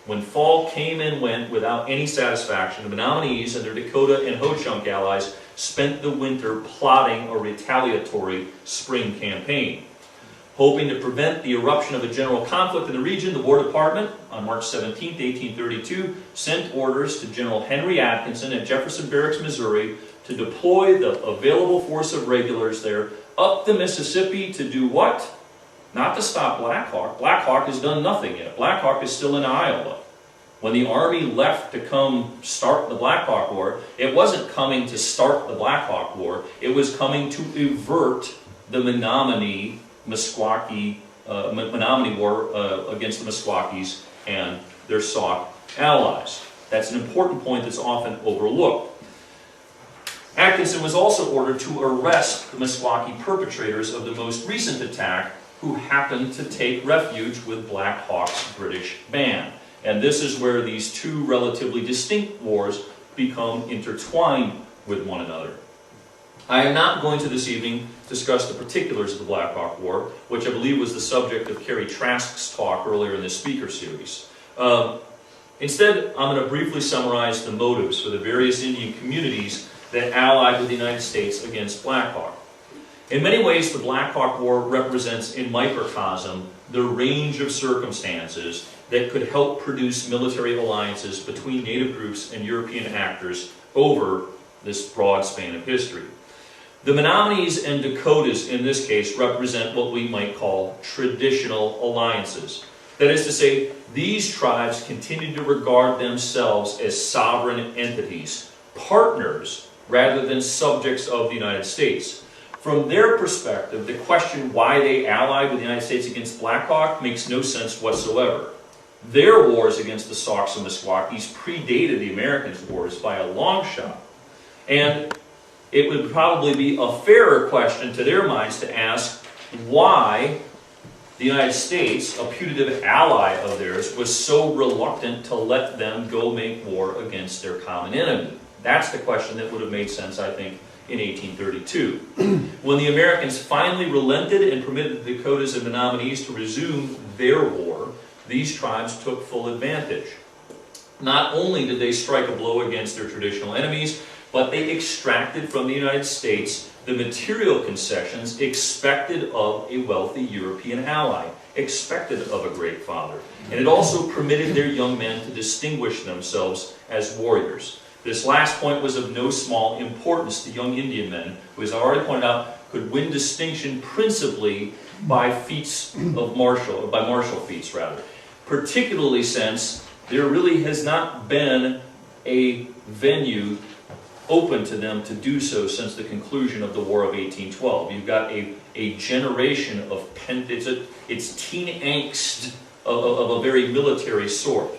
When fall came and went without any satisfaction, the Menominees and their Dakota and Ho-Chunk allies spent the winter plotting a retaliatory spring campaign. Hoping to prevent the eruption of a general conflict in the region, the War Department, on March 17, 1832, sent orders to General Henry Atkinson at Jefferson Barracks, Missouri, to deploy the available force of regulars there up the Mississippi to do what? Not to stop Blackhawk. Blackhawk has done nothing yet. Blackhawk is still in Iowa. When the Army left to come start the Blackhawk War, it wasn't coming to start the Blackhawk War. It was coming to avert the Menominee War against the Meskwakis and their Sauk allies. That's an important point that's often overlooked. Atkinson was also ordered to arrest the Meskwaki perpetrators of the most recent attack, who happened to take refuge with Black Hawk's British band. And this is where these two relatively distinct wars become intertwined with one another. I am not going to this evening discuss the particulars of the Black Hawk War, which I believe was the subject of Kerry Trask's talk earlier in this speaker series. Instead, I'm going to briefly summarize the motives for the various Indian communities that allied with the United States against Black Hawk. In many ways, the Black Hawk War represents in microcosm the range of circumstances that could help produce military alliances between Native groups and European actors over this broad span of history. The Menominees and Dakotas in this case represent what we might call traditional alliances. That is to say, these tribes continue to regard themselves as sovereign entities, partners rather than subjects of the United States. From their perspective, the question why they allied with the United States against Black Hawk makes no sense whatsoever. Their wars against the Sacs and Meskwakis predated the Americans' wars by a long shot. And it would probably be a fairer question to their minds to ask why the United States, a putative ally of theirs, was so reluctant to let them go make war against their common enemy. That's the question that would have made sense, I think, in 1832. When the Americans finally relented and permitted the Dakotas and Menominees to resume their war, these tribes took full advantage. Not only did they strike a blow against their traditional enemies, but they extracted from the United States the material concessions expected of a wealthy European ally, expected of a great father. And it also permitted their young men to distinguish themselves as warriors. This last point was of no small importance to young Indian men, who, as I already pointed out, could win distinction principally by feats of martial feats, rather. Particularly since there really has not been a venue open to them to do so since the conclusion of the War of 1812. You've got a generation of it's teen angst of a very military sort.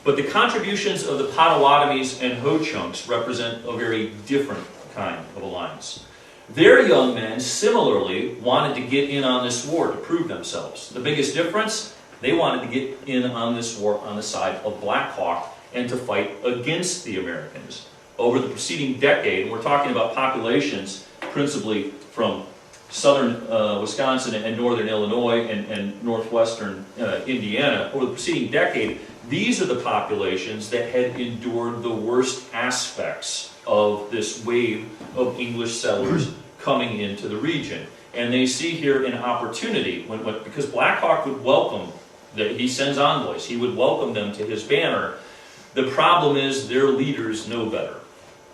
But the contributions of the Potawatomis and Ho-Chunks represent a very different kind of alliance. Their young men similarly wanted to get in on this war to prove themselves. The biggest difference, they wanted to get in on this war on the side of Blackhawk and to fight against the Americans. Over the preceding decade, and we're talking about populations principally from southern Wisconsin and northern Illinois and northwestern Indiana, over the preceding decade, these are the populations that had endured the worst aspects of this wave of English settlers coming into the region. And they see here an opportunity, because Blackhawk would welcome, he sends envoys, he would welcome them to his banner. The problem is their leaders know better.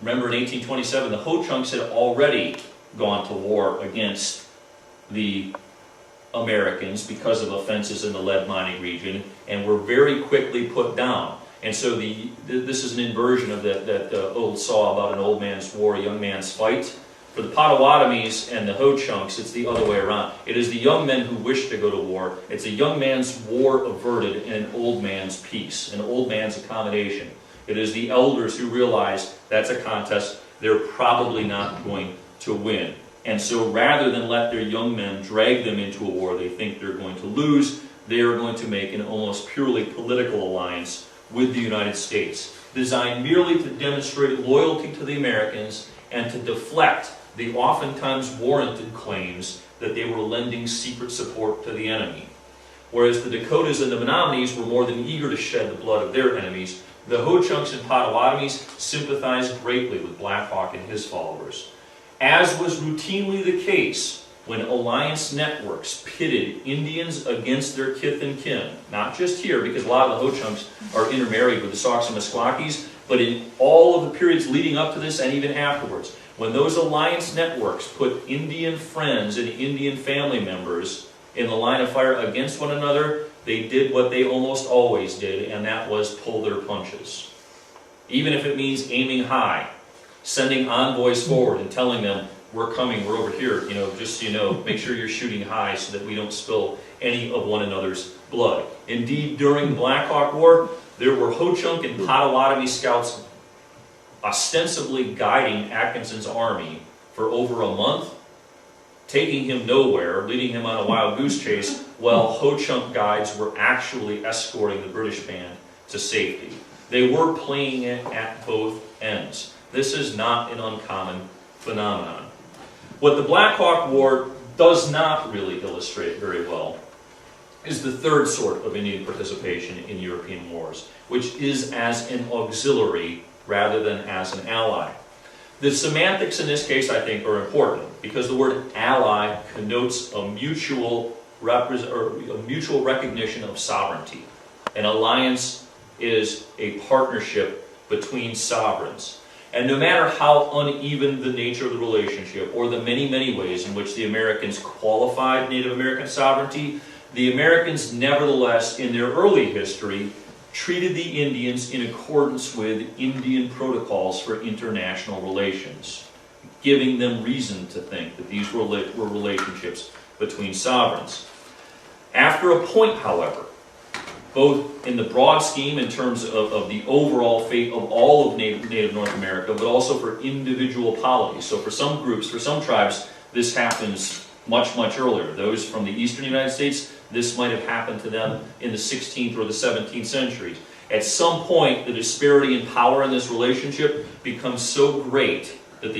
Remember, in 1827, the Ho-Chunks had already gone to war against the Americans because of offenses in the lead mining region, and were very quickly put down. And so this is an inversion of that old saw about an old man's war, a young man's fight. For the Potawatomis and the Ho-Chunks, it's the other way around. It is the young men who wish to go to war. It's a young man's war averted and an old man's peace, an old man's accommodation. It is the elders who realize that's a contest they're probably not going to win. And so rather than let their young men drag them into a war they think they're going to lose, they are going to make an almost purely political alliance with the United States, designed merely to demonstrate loyalty to the Americans and to deflect the oftentimes warranted claims that they were lending secret support to the enemy. Whereas the Dakotas and the Menominees were more than eager to shed the blood of their enemies, the Ho-Chunks and Potawatomis sympathized greatly with Blackhawk and his followers. As was routinely the case when alliance networks pitted Indians against their kith and kin, not just here, because a lot of the Ho-Chunks are intermarried with the Sacs and Meskwakis, but in all of the periods leading up to this and even afterwards, when those alliance networks put Indian friends and Indian family members in the line of fire against one another, they did what they almost always did, and that was pull their punches. Even if it means aiming high, sending envoys forward and telling them, we're coming, we're over here, just so you know, make sure you're shooting high so that we don't spill any of one another's blood. Indeed, during the Blackhawk War, there were Ho-Chunk and Potawatomi scouts ostensibly guiding Atkinson's army for over a month, taking him nowhere, leading him on a wild goose chase, while Ho-Chunk guides were actually escorting the British band to safety. They were playing it at both ends. This is not an uncommon phenomenon. What the Blackhawk War does not really illustrate very well is the third sort of Indian participation in European wars, which is as an auxiliary rather than as an ally. The semantics in this case, I think, are important because the word ally connotes a mutual recognition of sovereignty. An alliance is a partnership between sovereigns. And no matter how uneven the nature of the relationship or the many, many ways in which the Americans qualified Native American sovereignty, the Americans nevertheless, in their early history, treated the Indians in accordance with Indian protocols for international relations, giving them reason to think that these were relationships between sovereigns. After a point, however, both in the broad scheme in terms of the overall fate of all of Native North America, but also for individual polities. So for some groups, for some tribes, this happens much, much earlier. Those from the eastern United States, this might have happened to them in the 16th or the 17th centuries. At some point, the disparity in power in this relationship becomes so great that the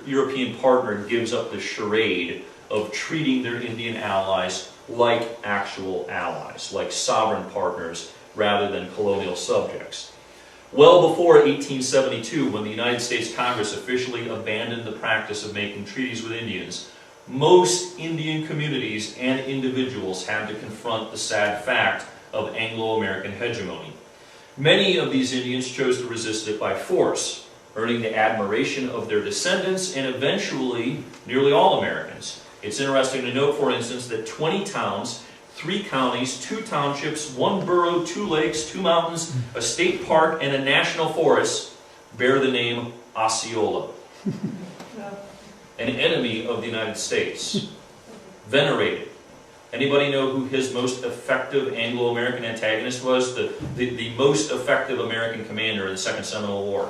European partner gives up the charade of treating their Indian allies like actual allies, like sovereign partners rather than colonial subjects. Well before 1872, when the United States Congress officially abandoned the practice of making treaties with Indians, most Indian communities and individuals had to confront the sad fact of Anglo-American hegemony. Many of these Indians chose to resist it by force, earning the admiration of their descendants and eventually nearly all Americans. It's interesting to note, for instance, that 20 towns, 3 counties, 2 townships, 1 borough, 2 lakes, 2 mountains, a state park, and a national forest bear the name Osceola, an enemy of the United States, venerated. Anybody know who his most effective Anglo-American antagonist was? The most effective American commander in the Second Seminole War.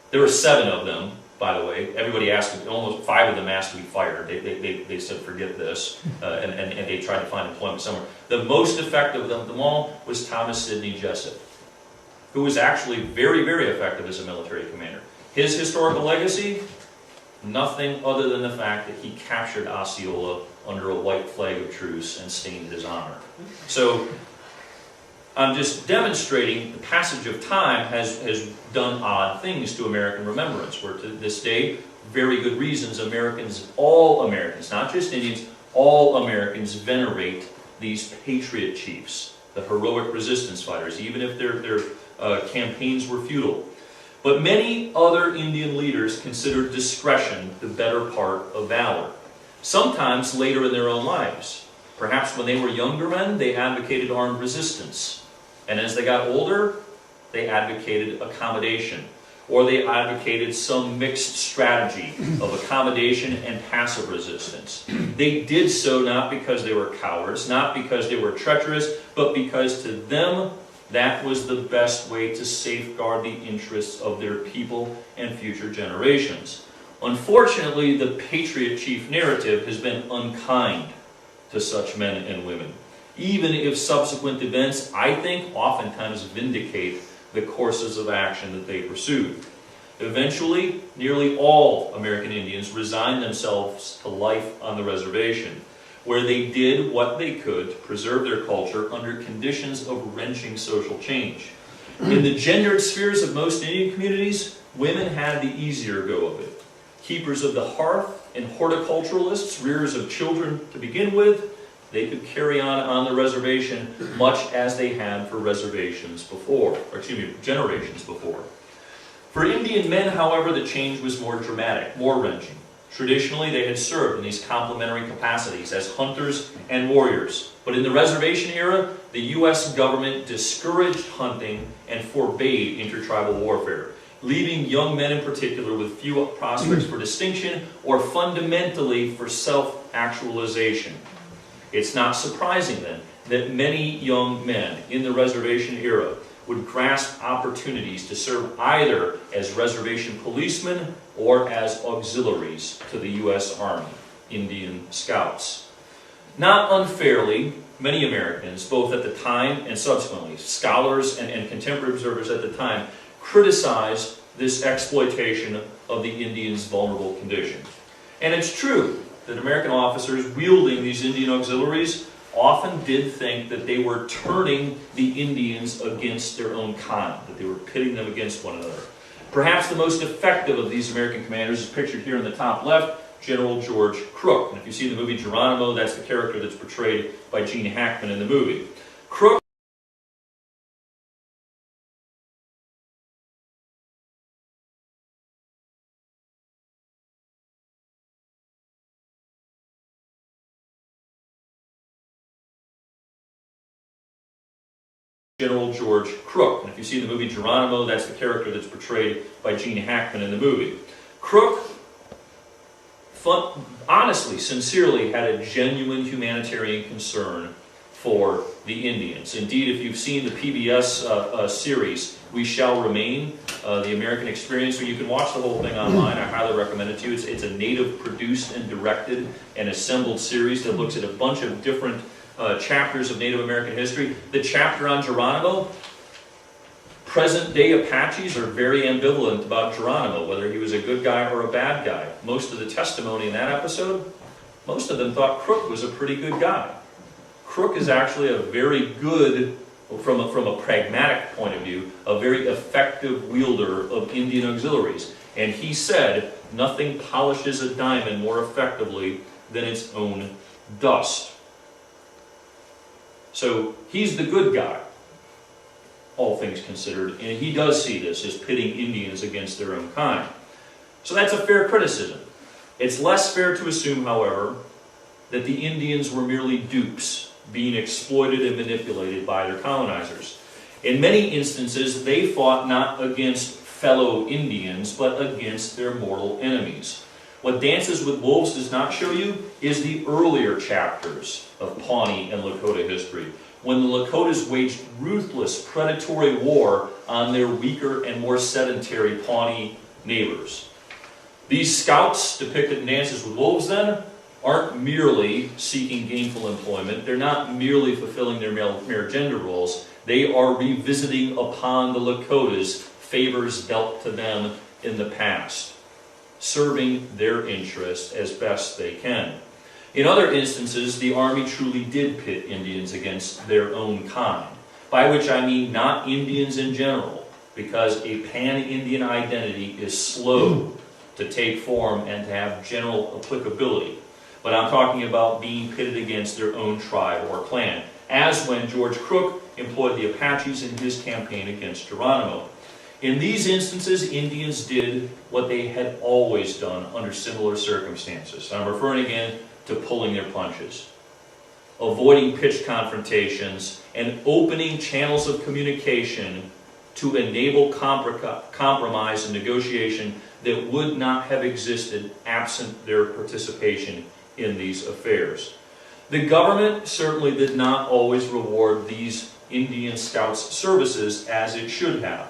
There were 7 of them, by the way. Everybody asked, almost 5 of them asked to be fired. They said, forget this, and they tried to find employment somewhere. The most effective of them all was Thomas Sidney Jessup, who was actually very, very effective as a military commander. His historical legacy? Nothing other than the fact that he captured Osceola under a white flag of truce and stained his honor. So I'm just demonstrating the passage of time has done odd things to American remembrance, where to this day, very good reasons, Americans, all Americans, not just Indians, all Americans venerate these patriot chiefs, the heroic resistance fighters, even if their campaigns were futile. But many other Indian leaders considered discretion the better part of valor, sometimes later in their own lives. Perhaps when they were younger men, they advocated armed resistance. And as they got older, they advocated accommodation, or they advocated some mixed strategy of accommodation and passive resistance. They did so not because they were cowards, not because they were treacherous, but because to them that was the best way to safeguard the interests of their people and future generations. Unfortunately, the patriot chief narrative has been unkind to such men and women, even if subsequent events, I think, oftentimes vindicate the courses of action that they pursued. Eventually, nearly all American Indians resigned themselves to life on the reservation, where they did what they could to preserve their culture under conditions of wrenching social change. In the gendered spheres of most Indian communities, women had the easier go of it. Keepers of the hearth and horticulturalists, rearers of children to begin with, they could carry on the reservation much as they had for generations before. For Indian men, however, the change was more dramatic, more wrenching. Traditionally, they had served in these complementary capacities as hunters and warriors. But in the reservation era, the U.S. government discouraged hunting and forbade intertribal warfare, leaving young men in particular with few prospects for distinction or fundamentally for self-actualization. It's not surprising then that many young men in the reservation era would grasp opportunities to serve either as reservation policemen or as auxiliaries to the U.S. Army, Indian Scouts. Not unfairly, many Americans, both at the time and subsequently, scholars and contemporary observers at the time, criticized this exploitation of the Indians' vulnerable condition. And it's true that American officers wielding these Indian auxiliaries often did think that they were turning the Indians against their own kind, that they were pitting them against one another. Perhaps the most effective of these American commanders is pictured here in the top left, General George Crook. And if you see the movie Geronimo, that's the character that's portrayed by Gene Hackman in the movie. Crook General George Crook. And if you see the movie Geronimo, that's the character that's portrayed by Gene Hackman in the movie. Crook, honestly, sincerely, had a genuine humanitarian concern for the Indians. Indeed, if you've seen the PBS series, We Shall Remain, the American Experience, or you can watch the whole thing online, I highly recommend it to you. It's a native produced and directed and assembled series that looks at a bunch of different chapters of Native American history. The chapter on Geronimo, present-day Apaches are very ambivalent about Geronimo, whether he was a good guy or a bad guy. Most of the testimony in that episode, most of them thought Crook was a pretty good guy. Crook is actually a very good, from a pragmatic point of view, a very effective wielder of Indian auxiliaries. And he said, nothing polishes a diamond more effectively than its own dust. So he's the good guy, all things considered, and he does see this as pitting Indians against their own kind. So that's a fair criticism. It's less fair to assume, however, that the Indians were merely dupes, being exploited and manipulated by their colonizers. In many instances, they fought not against fellow Indians, but against their mortal enemies. What Dances with Wolves does not show you is the earlier chapters of Pawnee and Lakota history, when the Lakotas waged ruthless predatory war on their weaker and more sedentary Pawnee neighbors. These scouts depicted in Dances with Wolves then aren't merely seeking gainful employment. They're not merely fulfilling their mere gender roles. They are revisiting upon the Lakotas favors dealt to them in the past, serving their interests as best they can. In other instances, the Army truly did pit Indians against their own kind, by which I mean not Indians in general, because a pan-Indian identity is slow to take form and to have general applicability. But I'm talking about being pitted against their own tribe or clan, as when George Crook employed the Apaches in his campaign against Geronimo. In these instances, Indians did what they had always done under similar circumstances. I'm referring again to pulling their punches, avoiding pitched confrontations, and opening channels of communication to enable compromise and negotiation that would not have existed absent their participation in these affairs. The government certainly did not always reward these Indian Scouts' services as it should have.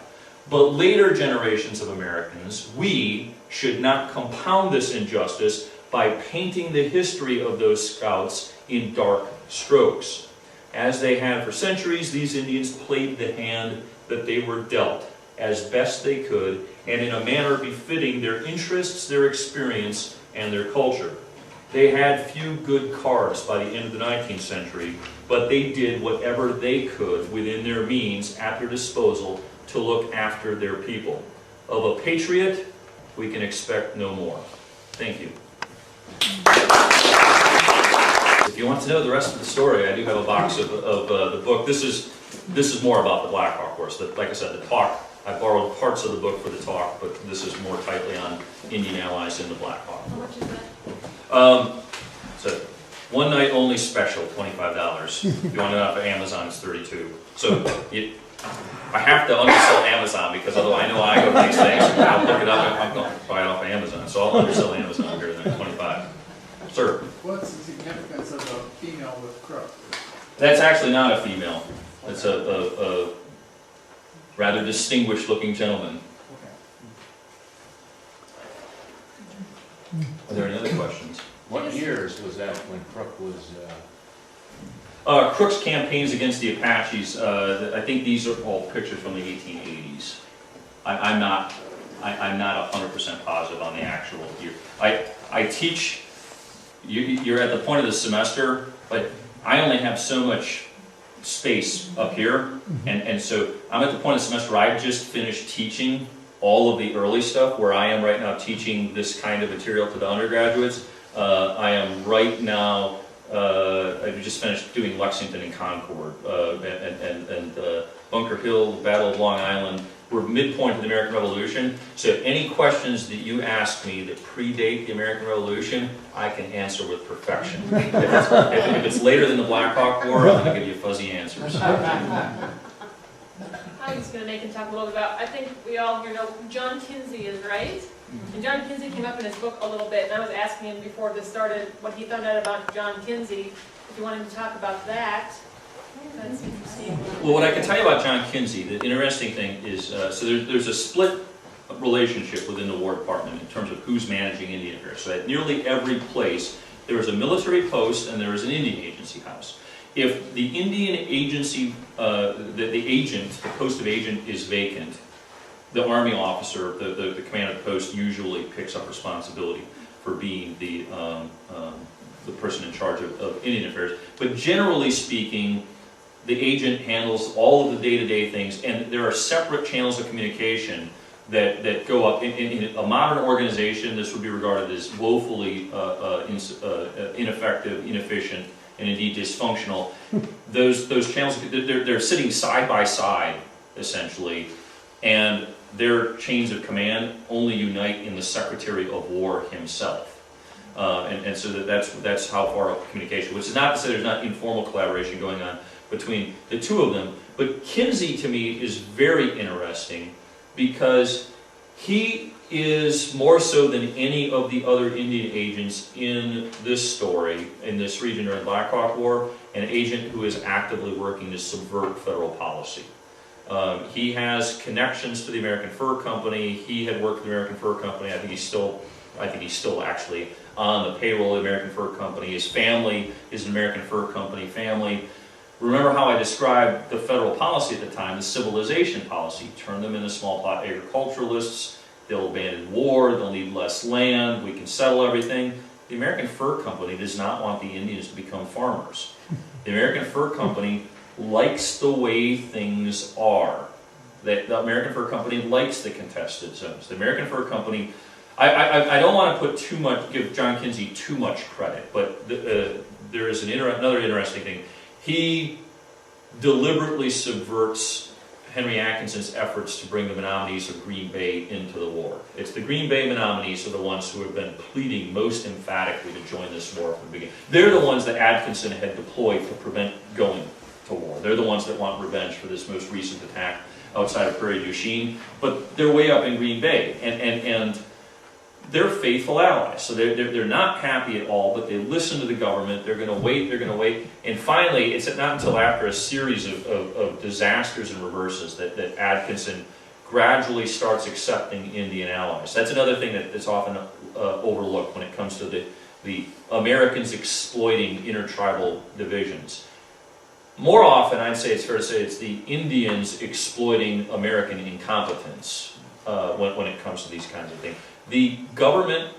But later generations of Americans, we should not compound this injustice by painting the history of those Scouts in dark strokes. As they had for centuries, these Indians played the hand that they were dealt as best they could, and in a manner befitting their interests, their experience, and their culture. They had few good cards by the end of the 19th century, but they did whatever they could within their means at their disposal to look after their people. Of a patriot, we can expect no more. Thank you. If you want to know the rest of the story, I do have a box of the book. This is more about the Blackhawk course. Like I said, the talk, I borrowed parts of the book for the talk, but this is more tightly on Indian allies in the Blackhawk. How much is that? So one night only special, $25. If you want it off of Amazon, it's $32. So I have to undersell Amazon because otherwise I know I go to these things. I'll look it up and I'm going to buy it off of Amazon. So I'll undersell Amazon here than $25. Sir? What's the significance of a female with Crook? That's actually not a female. It's a rather distinguished looking gentleman. Okay. Are there any other questions? What years was that when Crook was... Crook's campaigns against the Apaches, I think these are all pictures from the 1880s. I'm not 100% positive on the actual year. I teach, you're at the point of the semester, but I only have so much space up here, and so I'm at the point of the semester where I just finished teaching all of the early stuff, where I am right now teaching this kind of material to the undergraduates. I am right now, I just finished doing Lexington and Concord, and Bunker Hill, Battle of Long Island. We're midpoint of the American Revolution, so any questions that you ask me that predate the American Revolution, I can answer with perfection. If it's later than the Black Hawk War, I'm going to give you fuzzy answers. I'm just going to make him talk a little bit about, I think we all here know who John Kinsey is, right? And John Kinsey came up in his book a little bit, and I was asking him before this started what he found out about John Kinsey. If you want him to talk about that. That's interesting. Well, what I can tell you about John Kinsey, the interesting thing is, so there's a split relationship within the War Department in terms of who's managing Indian affairs. So at nearly every place, there is a military post and there is an Indian agency house. If the Indian agency, the agent, the post of agent is vacant, the Army officer, the command of the post usually picks up responsibility for being the person in charge of Indian affairs. But generally speaking, the agent handles all of the day-to-day things, and there are separate channels of communication that go up. In a modern organization, this would be regarded as woefully ineffective, inefficient, and indeed dysfunctional. Those channels, they're sitting side by side, essentially, and their chains of command only unite in the Secretary of War himself. And so that's how far up communication, which is not to say there's not informal collaboration going on between the two of them. But Kinsey, to me, is very interesting because he is, more so than any of the other Indian agents in this story, in this region during the Blackhawk War, an agent who is actively working to subvert federal policy. He has connections to the American Fur Company. He had worked with the American Fur Company. I think he's still actually on the payroll of the American Fur Company. His family is an American Fur Company family. Remember how I described the federal policy at the time, the civilization policy. Turn them into small plot agriculturalists. They'll abandon war. They'll need less land. We can settle everything. The American Fur Company does not want the Indians to become farmers. The American Fur Company likes the way things are. The American Fur Company likes the contested zones. The American Fur Company, I don't want to give John Kinsey too much credit, but there is another interesting thing. He deliberately subverts Henry Atkinson's efforts to bring the Menominees of Green Bay into the war. It's the Green Bay Menominees who are the ones who have been pleading most emphatically to join this war from the beginning. They're the ones that Atkinson had deployed to prevent going to war. They're the ones that want revenge for this most recent attack outside of Prairie du Chien, but they're way up in Green Bay, and they're faithful allies. So they're not happy at all, but they listen to the government. They're going to wait, and finally, it's not until after a series of disasters and reverses that Atkinson gradually starts accepting Indian allies. That's another thing that's often overlooked when it comes to the Americans exploiting intertribal divisions. More often, I'd say it's fair to say it's the Indians exploiting American incompetence when it comes to these kinds of things. The government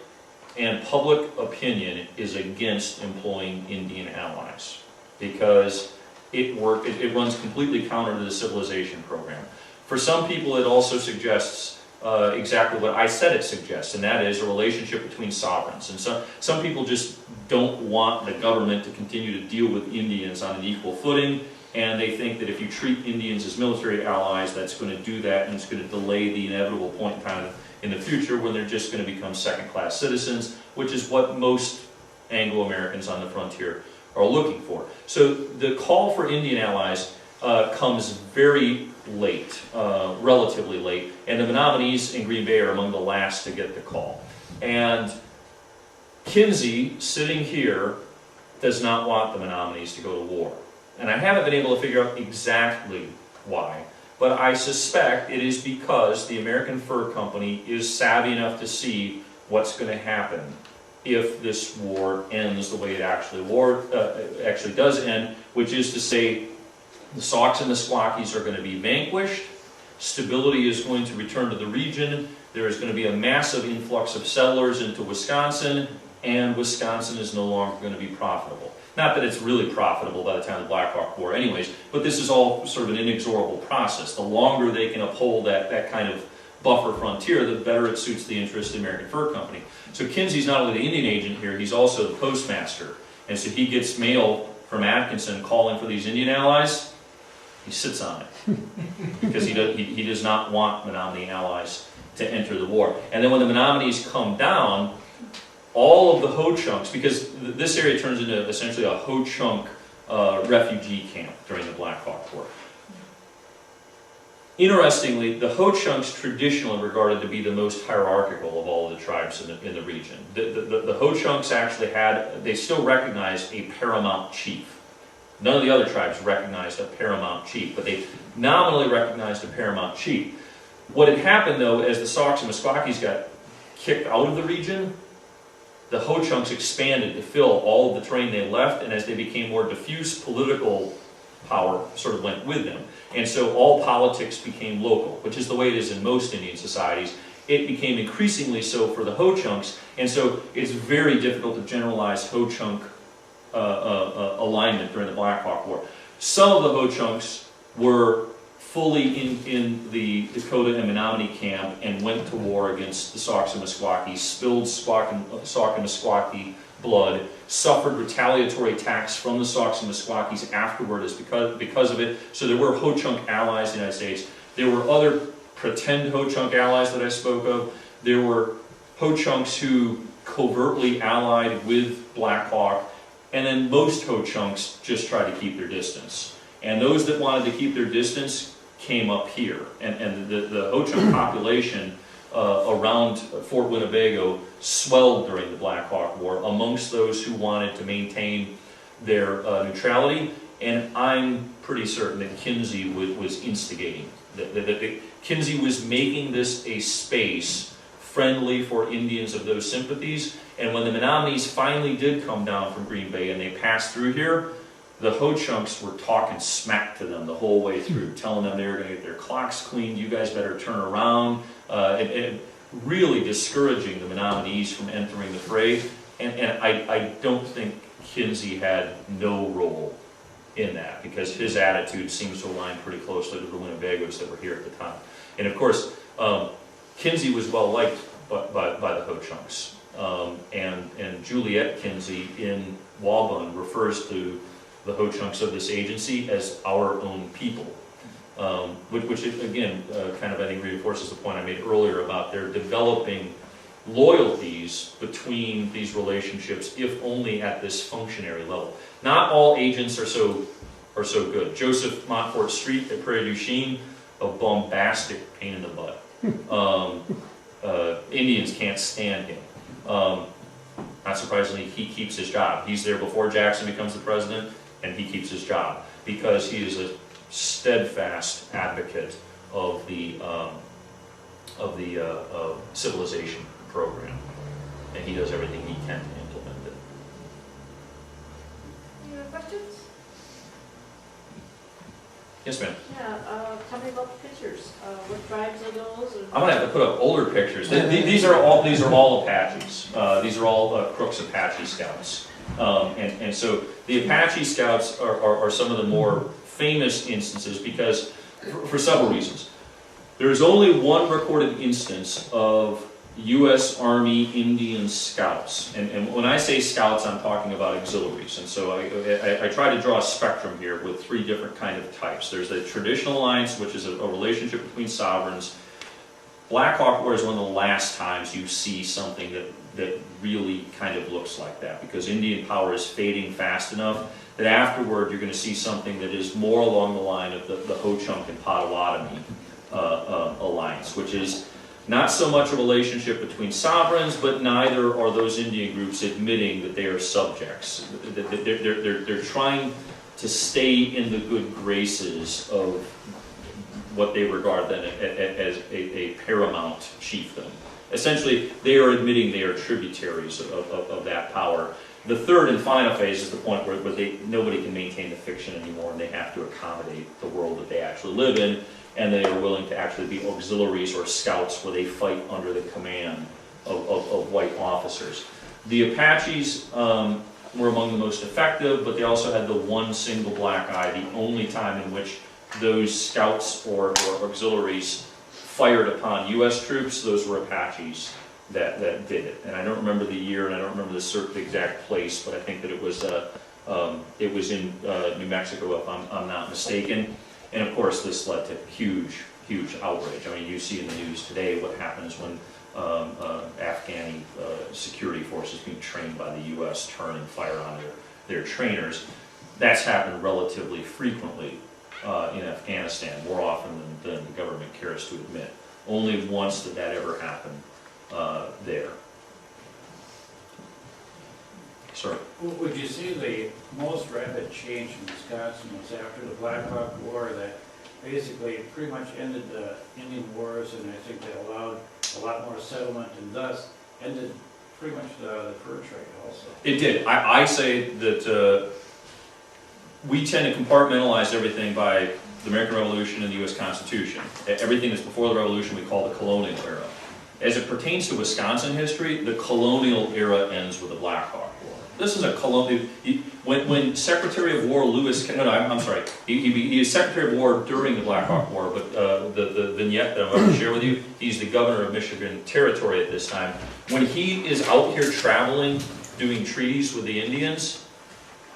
and public opinion is against employing Indian allies because it runs completely counter to the civilization program. For some people, it also suggests exactly what I said it suggests, and that is a relationship between sovereigns. And some people just don't want the government to continue to deal with Indians on an equal footing, and they think that if you treat Indians as military allies, that's going to do that, and it's going to delay the inevitable point in time in the future when they're just going to become second-class citizens, which is what most Anglo-Americans on the frontier are looking for. So the call for Indian allies comes very late, relatively late, and the Menominees in Green Bay are among the last to get the call. And Kinsey, sitting here, does not want the Menominees to go to war. And I haven't been able to figure out exactly why, but I suspect it is because the American Fur Company is savvy enough to see what's going to happen if this war ends the way it actually does end, which is to say the Sacs and the Squawkies are going to be vanquished, stability is going to return to the region, there is going to be a massive influx of settlers into Wisconsin, and Wisconsin is no longer going to be profitable. Not that it's really profitable by the time of the Blackhawk War anyways, but this is all sort of an inexorable process. The longer they can uphold that kind of buffer frontier, the better it suits the interests of the American Fur Company. So Kinsey's not only the Indian agent here, he's also the postmaster. And so he gets mail from Atkinson calling for these Indian allies. He sits on it because he does not want Menominee allies to enter the war. And then when the Menominees come down, all of the Ho-Chunks, because this area turns into essentially a Ho-Chunk refugee camp during the Blackhawk War. Interestingly, the Ho-Chunks traditionally regarded to be the most hierarchical of all of the tribes in the region. The Ho-Chunks actually they still recognized a paramount chief. None of the other tribes recognized a paramount chief, but they nominally recognized a paramount chief. What had happened, though, as the Sacs and Meskwakis got kicked out of the region, the Ho-Chunks expanded to fill all of the terrain they left, and as they became more diffuse, political power sort of went with them. And so all politics became local, which is the way it is in most Indian societies. It became increasingly so for the Ho-Chunks, and so it's very difficult to generalize Ho-Chunk alignment during the Blackhawk War. Some of the Ho-Chunks were fully in the Dakota and Menominee camp and went to war against the Sacs and Meskwakis, spilled Sauk and Meskwaki blood, suffered retaliatory attacks from the Sacs and Meskwakis afterward because of it. So there were Ho-Chunk allies in the United States. There were other pretend Ho-Chunk allies that I spoke of. There were Ho-Chunks who covertly allied with Blackhawk, and then most Ho-Chunks just tried to keep their distance. And those that wanted to keep their distance came up here. And the Ho-Chunk population around Fort Winnebago swelled during the Blackhawk War amongst those who wanted to maintain their neutrality. And I'm pretty certain that Kinsey was instigating. That Kinsey was making this a space friendly for Indians of those sympathies. And when the Menominees finally did come down from Green Bay and they passed through here, the Ho-Chunks were talking smack to them the whole way through, telling them they were going to get their clocks cleaned, you guys better turn around, and really discouraging the Menominees from entering the fray. And I don't think Kinsey had no role in that, because his attitude seems to align pretty closely to the Winnebagos that were here at the time. And of course, Kinsey was well liked by the Ho-Chunks. And Juliet Kinsey in Wabun refers to the Ho-Chunks of this agency as our own people, which again, kind of I think reinforces the point I made earlier about their developing loyalties between these relationships, if only at this functionary level. Not all agents are so good. Joseph Montfort Street at Prairie du Chien, a bombastic pain in the butt. Indians can't stand him. Not surprisingly, he keeps his job. He's there before Jackson becomes the president, and he keeps his job because he is a steadfast advocate of the civilization program, and he does everything he can to implement it. Any other questions? Yes, ma'am. Yeah, tell me about the pictures. What tribes are those? I'm gonna have to put up older pictures. These are all Apaches. These are all Crook's Apache Scouts. And so the Apache Scouts are some of the more famous instances because, for several reasons. There's only one recorded instance of U.S. Army Indian Scouts. And when I say scouts, I'm talking about auxiliaries. And so I try to draw a spectrum here with three different kind of types. There's the traditional alliance, which is a relationship between sovereigns. Blackhawk War is one of the last times you see something that really kind of looks like that, because Indian power is fading fast enough that afterward you're going to see something that is more along the line of the Ho-Chunk and Potawatomi alliance, which is not so much a relationship between sovereigns, but neither are those Indian groups admitting that they are subjects. They're trying to stay in the good graces of what they regard then as a paramount chiefdom. Essentially, they are admitting they are tributaries of that power. The third and final phase is the point where nobody can maintain the fiction anymore, and they have to accommodate the world that they actually live in, and they are willing to actually be auxiliaries or scouts where they fight under the command of white officers. The Apaches were among the most effective, but they also had the one single black eye, the only time in which those scouts or auxiliaries fired upon U.S. troops. Those were Apaches that did it. And I don't remember the year, and I don't remember the exact place, but I think that it was in New Mexico, if I'm not mistaken. And of course, this led to huge outrage. I mean, you see in the news today what happens when Afghani security forces being trained by the U.S. turn and fire on their trainers. That's happened relatively frequently in Afghanistan, more often than the government cares to admit. Only once did that ever happen there. Sir. Would you say the most rapid change in Wisconsin was after the Blackhawk War that basically pretty much ended the Indian Wars, and I think that allowed a lot more settlement and thus ended pretty much the fur trade also? It did. I say that we tend to compartmentalize everything by the American Revolution and the U.S. Constitution. Everything that's before the Revolution we call the Colonial era. As it pertains to Wisconsin history, the Colonial era ends with the Blackhawk War. This is a colonial. When Secretary of War Lewis, I'm sorry, he was Secretary of War during the Blackhawk War, but the vignette that I'm going to share with you, he's the governor of Michigan Territory at this time. When he is out here traveling, doing treaties with the Indians,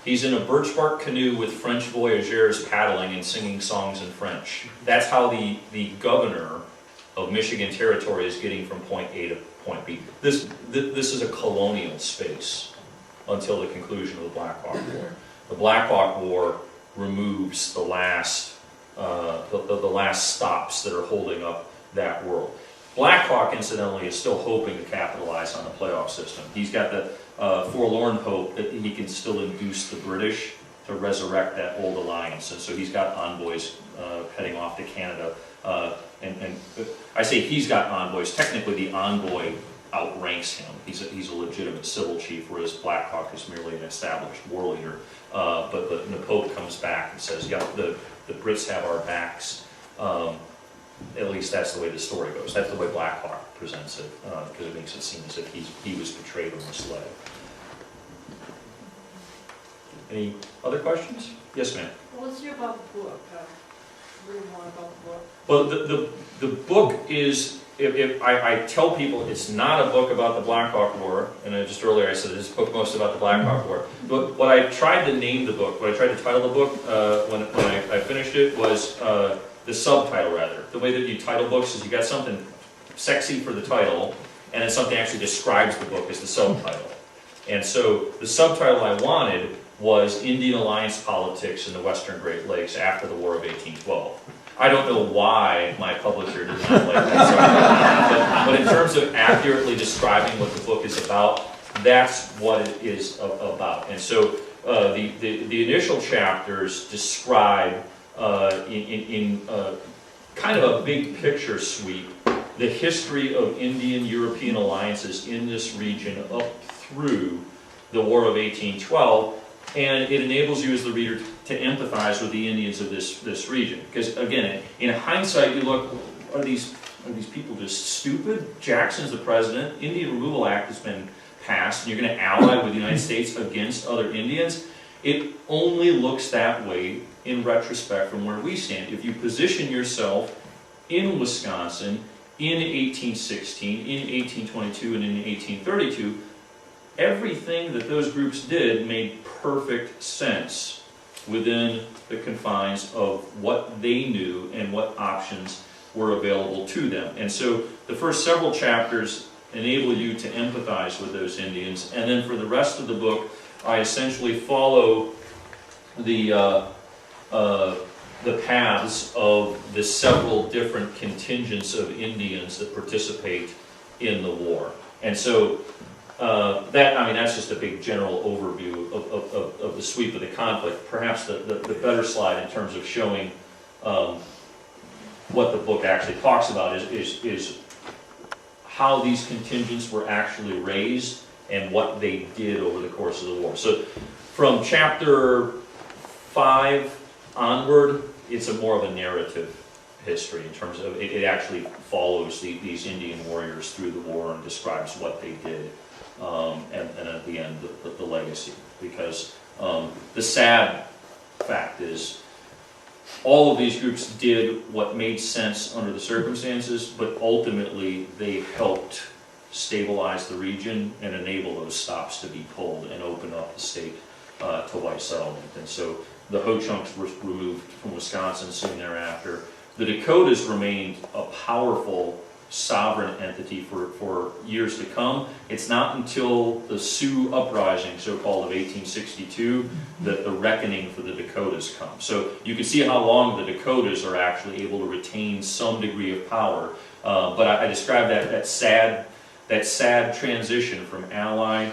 he's in a birch bark canoe with French voyageurs paddling and singing songs in French. That's how the governor of Michigan Territory is getting from point A to point B. This is a colonial space until the conclusion of the Blackhawk War. The Blackhawk War removes the last stops that are holding up that world. Blackhawk, incidentally, is still hoping to capitalize on the playoff system. He's got the forlorn hope that he can still induce the British to resurrect that old alliance. And so he's got envoys heading off to Canada. And I say he's got envoys. Technically, the envoy outranks him. He's a legitimate civil chief, whereas Blackhawk is merely an established war leader. But the Pope comes back and says, yeah, the Brits have our backs. At least that's the way the story goes. That's the way Blackhawk presents it, because it makes it seem as if he was betrayed or misled. Any other questions? Yes, ma'am. Well, let's hear about the book. Read more about the book. Well, the book is, if I tell people it's not a book about the Blackhawk War, and just earlier I said this book most about the Blackhawk War. But what I tried to name the book, what I tried to title the book when I finished it was the subtitle, rather. The way that you title books is you got something sexy for the title, and then something actually describes the book as the subtitle. And so the subtitle I wanted was Indian Alliance Politics in the Western Great Lakes after the War of 1812. I don't know why my publisher did not like that, but in terms of accurately describing what the book is about, that's what it is about. And so the initial chapters describe in kind of a big picture sweep the history of Indian-European alliances in this region up through the War of 1812. And it enables you as the reader to empathize with the Indians of this region. Because again, in hindsight, you look, are these people just stupid? Jackson's the president, Indian Removal Act has been passed, and you're going to ally with the United States against other Indians? It only looks that way in retrospect from where we stand. If you position yourself in Wisconsin in 1816, in 1822, and in 1832, everything that those groups did made perfect sense within the confines of what they knew and what options were available to them. And so the first several chapters enable you to empathize with those Indians, and then for the rest of the book, I essentially follow the paths of the several different contingents of Indians that participate in the war. And so that's just a big general overview of the sweep of the conflict. Perhaps the better slide in terms of showing what the book actually talks about is how these contingents were actually raised and what they did over the course of the war. So from chapter 5 onward, it's more of a narrative history in terms of it actually follows these Indian warriors through the war and describes what they did. And at the end, the legacy. Because the sad fact is, all of these groups did what made sense under the circumstances, but ultimately they helped stabilize the region and enable those stops to be pulled and open up the state to white settlement. And so the Ho-Chunks were removed from Wisconsin soon thereafter. The Dakotas remained a powerful sovereign entity for years to come. It's not until the Sioux Uprising, so-called, of 1862, that the reckoning for the Dakotas comes. So you can see how long the Dakotas are actually able to retain some degree of power. But I describe that sad transition from ally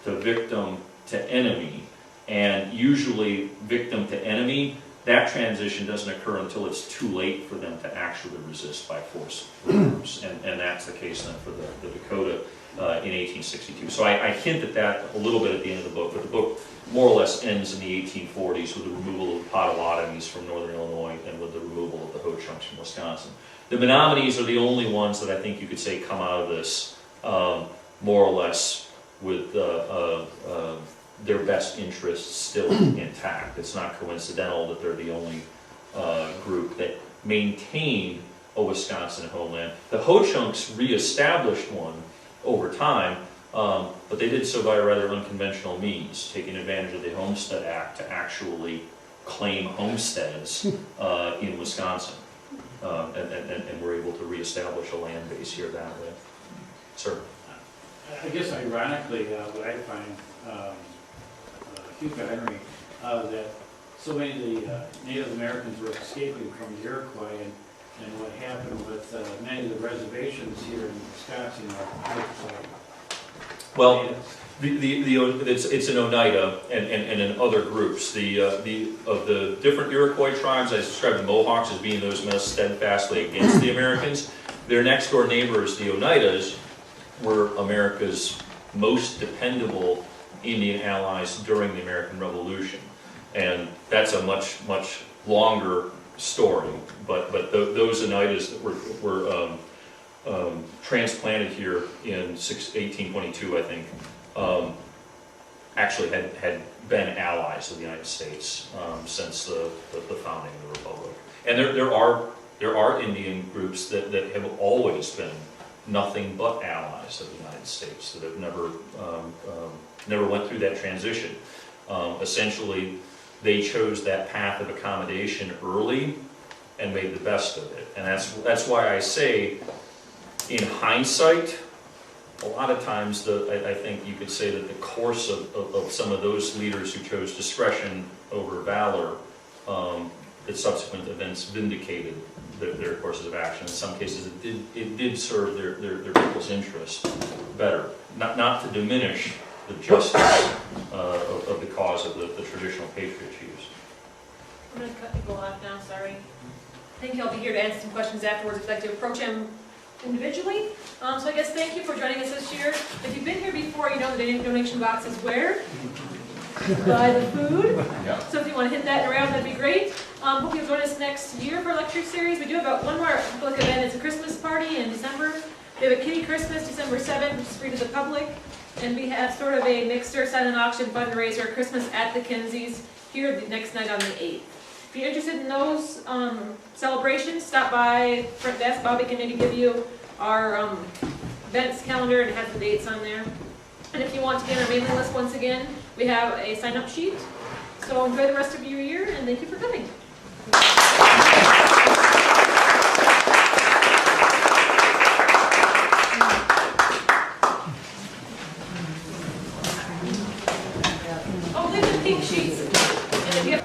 to victim to enemy, and usually victim to enemy, that transition doesn't occur until it's too late for them to actually resist by force. And that's the case then for the Dakota in 1862. So I hint at that a little bit at the end of the book, but the book more or less ends in the 1840s with the removal of the Potawatomis from northern Illinois and with the removal of the Ho-Chunks from Wisconsin. The Menominees are the only ones that I think you could say come out of this more or less with their best interests still intact. It's not coincidental that they're the only group that maintained a Wisconsin homeland. The Ho-Chunks reestablished one over time, but they did so by a rather unconventional means, taking advantage of the Homestead Act to actually claim homesteads in Wisconsin, and were able to reestablish a land base here that way. Sir? I guess ironically, what I find, Hugh Henry, that so many of the Native Americans were escaping from the Iroquois, and what happened with many of the reservations here in Wisconsin are Well, it's an Oneida and in other groups. Of the different Iroquois tribes, I described the Mohawks as being those most steadfastly against the Americans. Their next door neighbors, the Oneidas, were America's most dependable Indian allies during the American Revolution, and that's a much longer story. But those Oneidas that were transplanted here in 1822, I think, actually had been allies of the United States since the founding of the Republic. And there are Indian groups that have always been nothing but allies of the United States, that have never went through that transition. Essentially, they chose that path of accommodation early and made the best of it. And that's why I say, in hindsight, a lot of times I think you could say that the course of some of those leaders who chose discretion over valor, that subsequent events vindicated their courses of action. In some cases, it did serve their people's interests better. Not to diminish the justice of the cause of the traditional patriot chiefs. I'm going to cut people off now, sorry. Thank you. I'll be here to answer some questions afterwards if you'd like to approach him individually. So I guess thank you for joining us this year. If you've been here before, you know the donation box is where? Buy the food. Yeah. So if you want to hit that around, that'd be great. Hope you'll join us next year for a lecture series. We do have one more public event. It's a Christmas party in December. We have a Kitty Christmas, December 7th, which is free to the public. And we have sort of a mixer silent auction fundraiser, Christmas at the Kinseys, here the next night on the 8th. If you're interested in those celebrations, stop by front desk. Bobby can maybe give you our events calendar, and it has the dates on there. And if you want to get on our mailing list once again, we have a sign-up sheet. So enjoy the rest of your year, and thank you for coming. Oh, leave the pink sheets. And if you have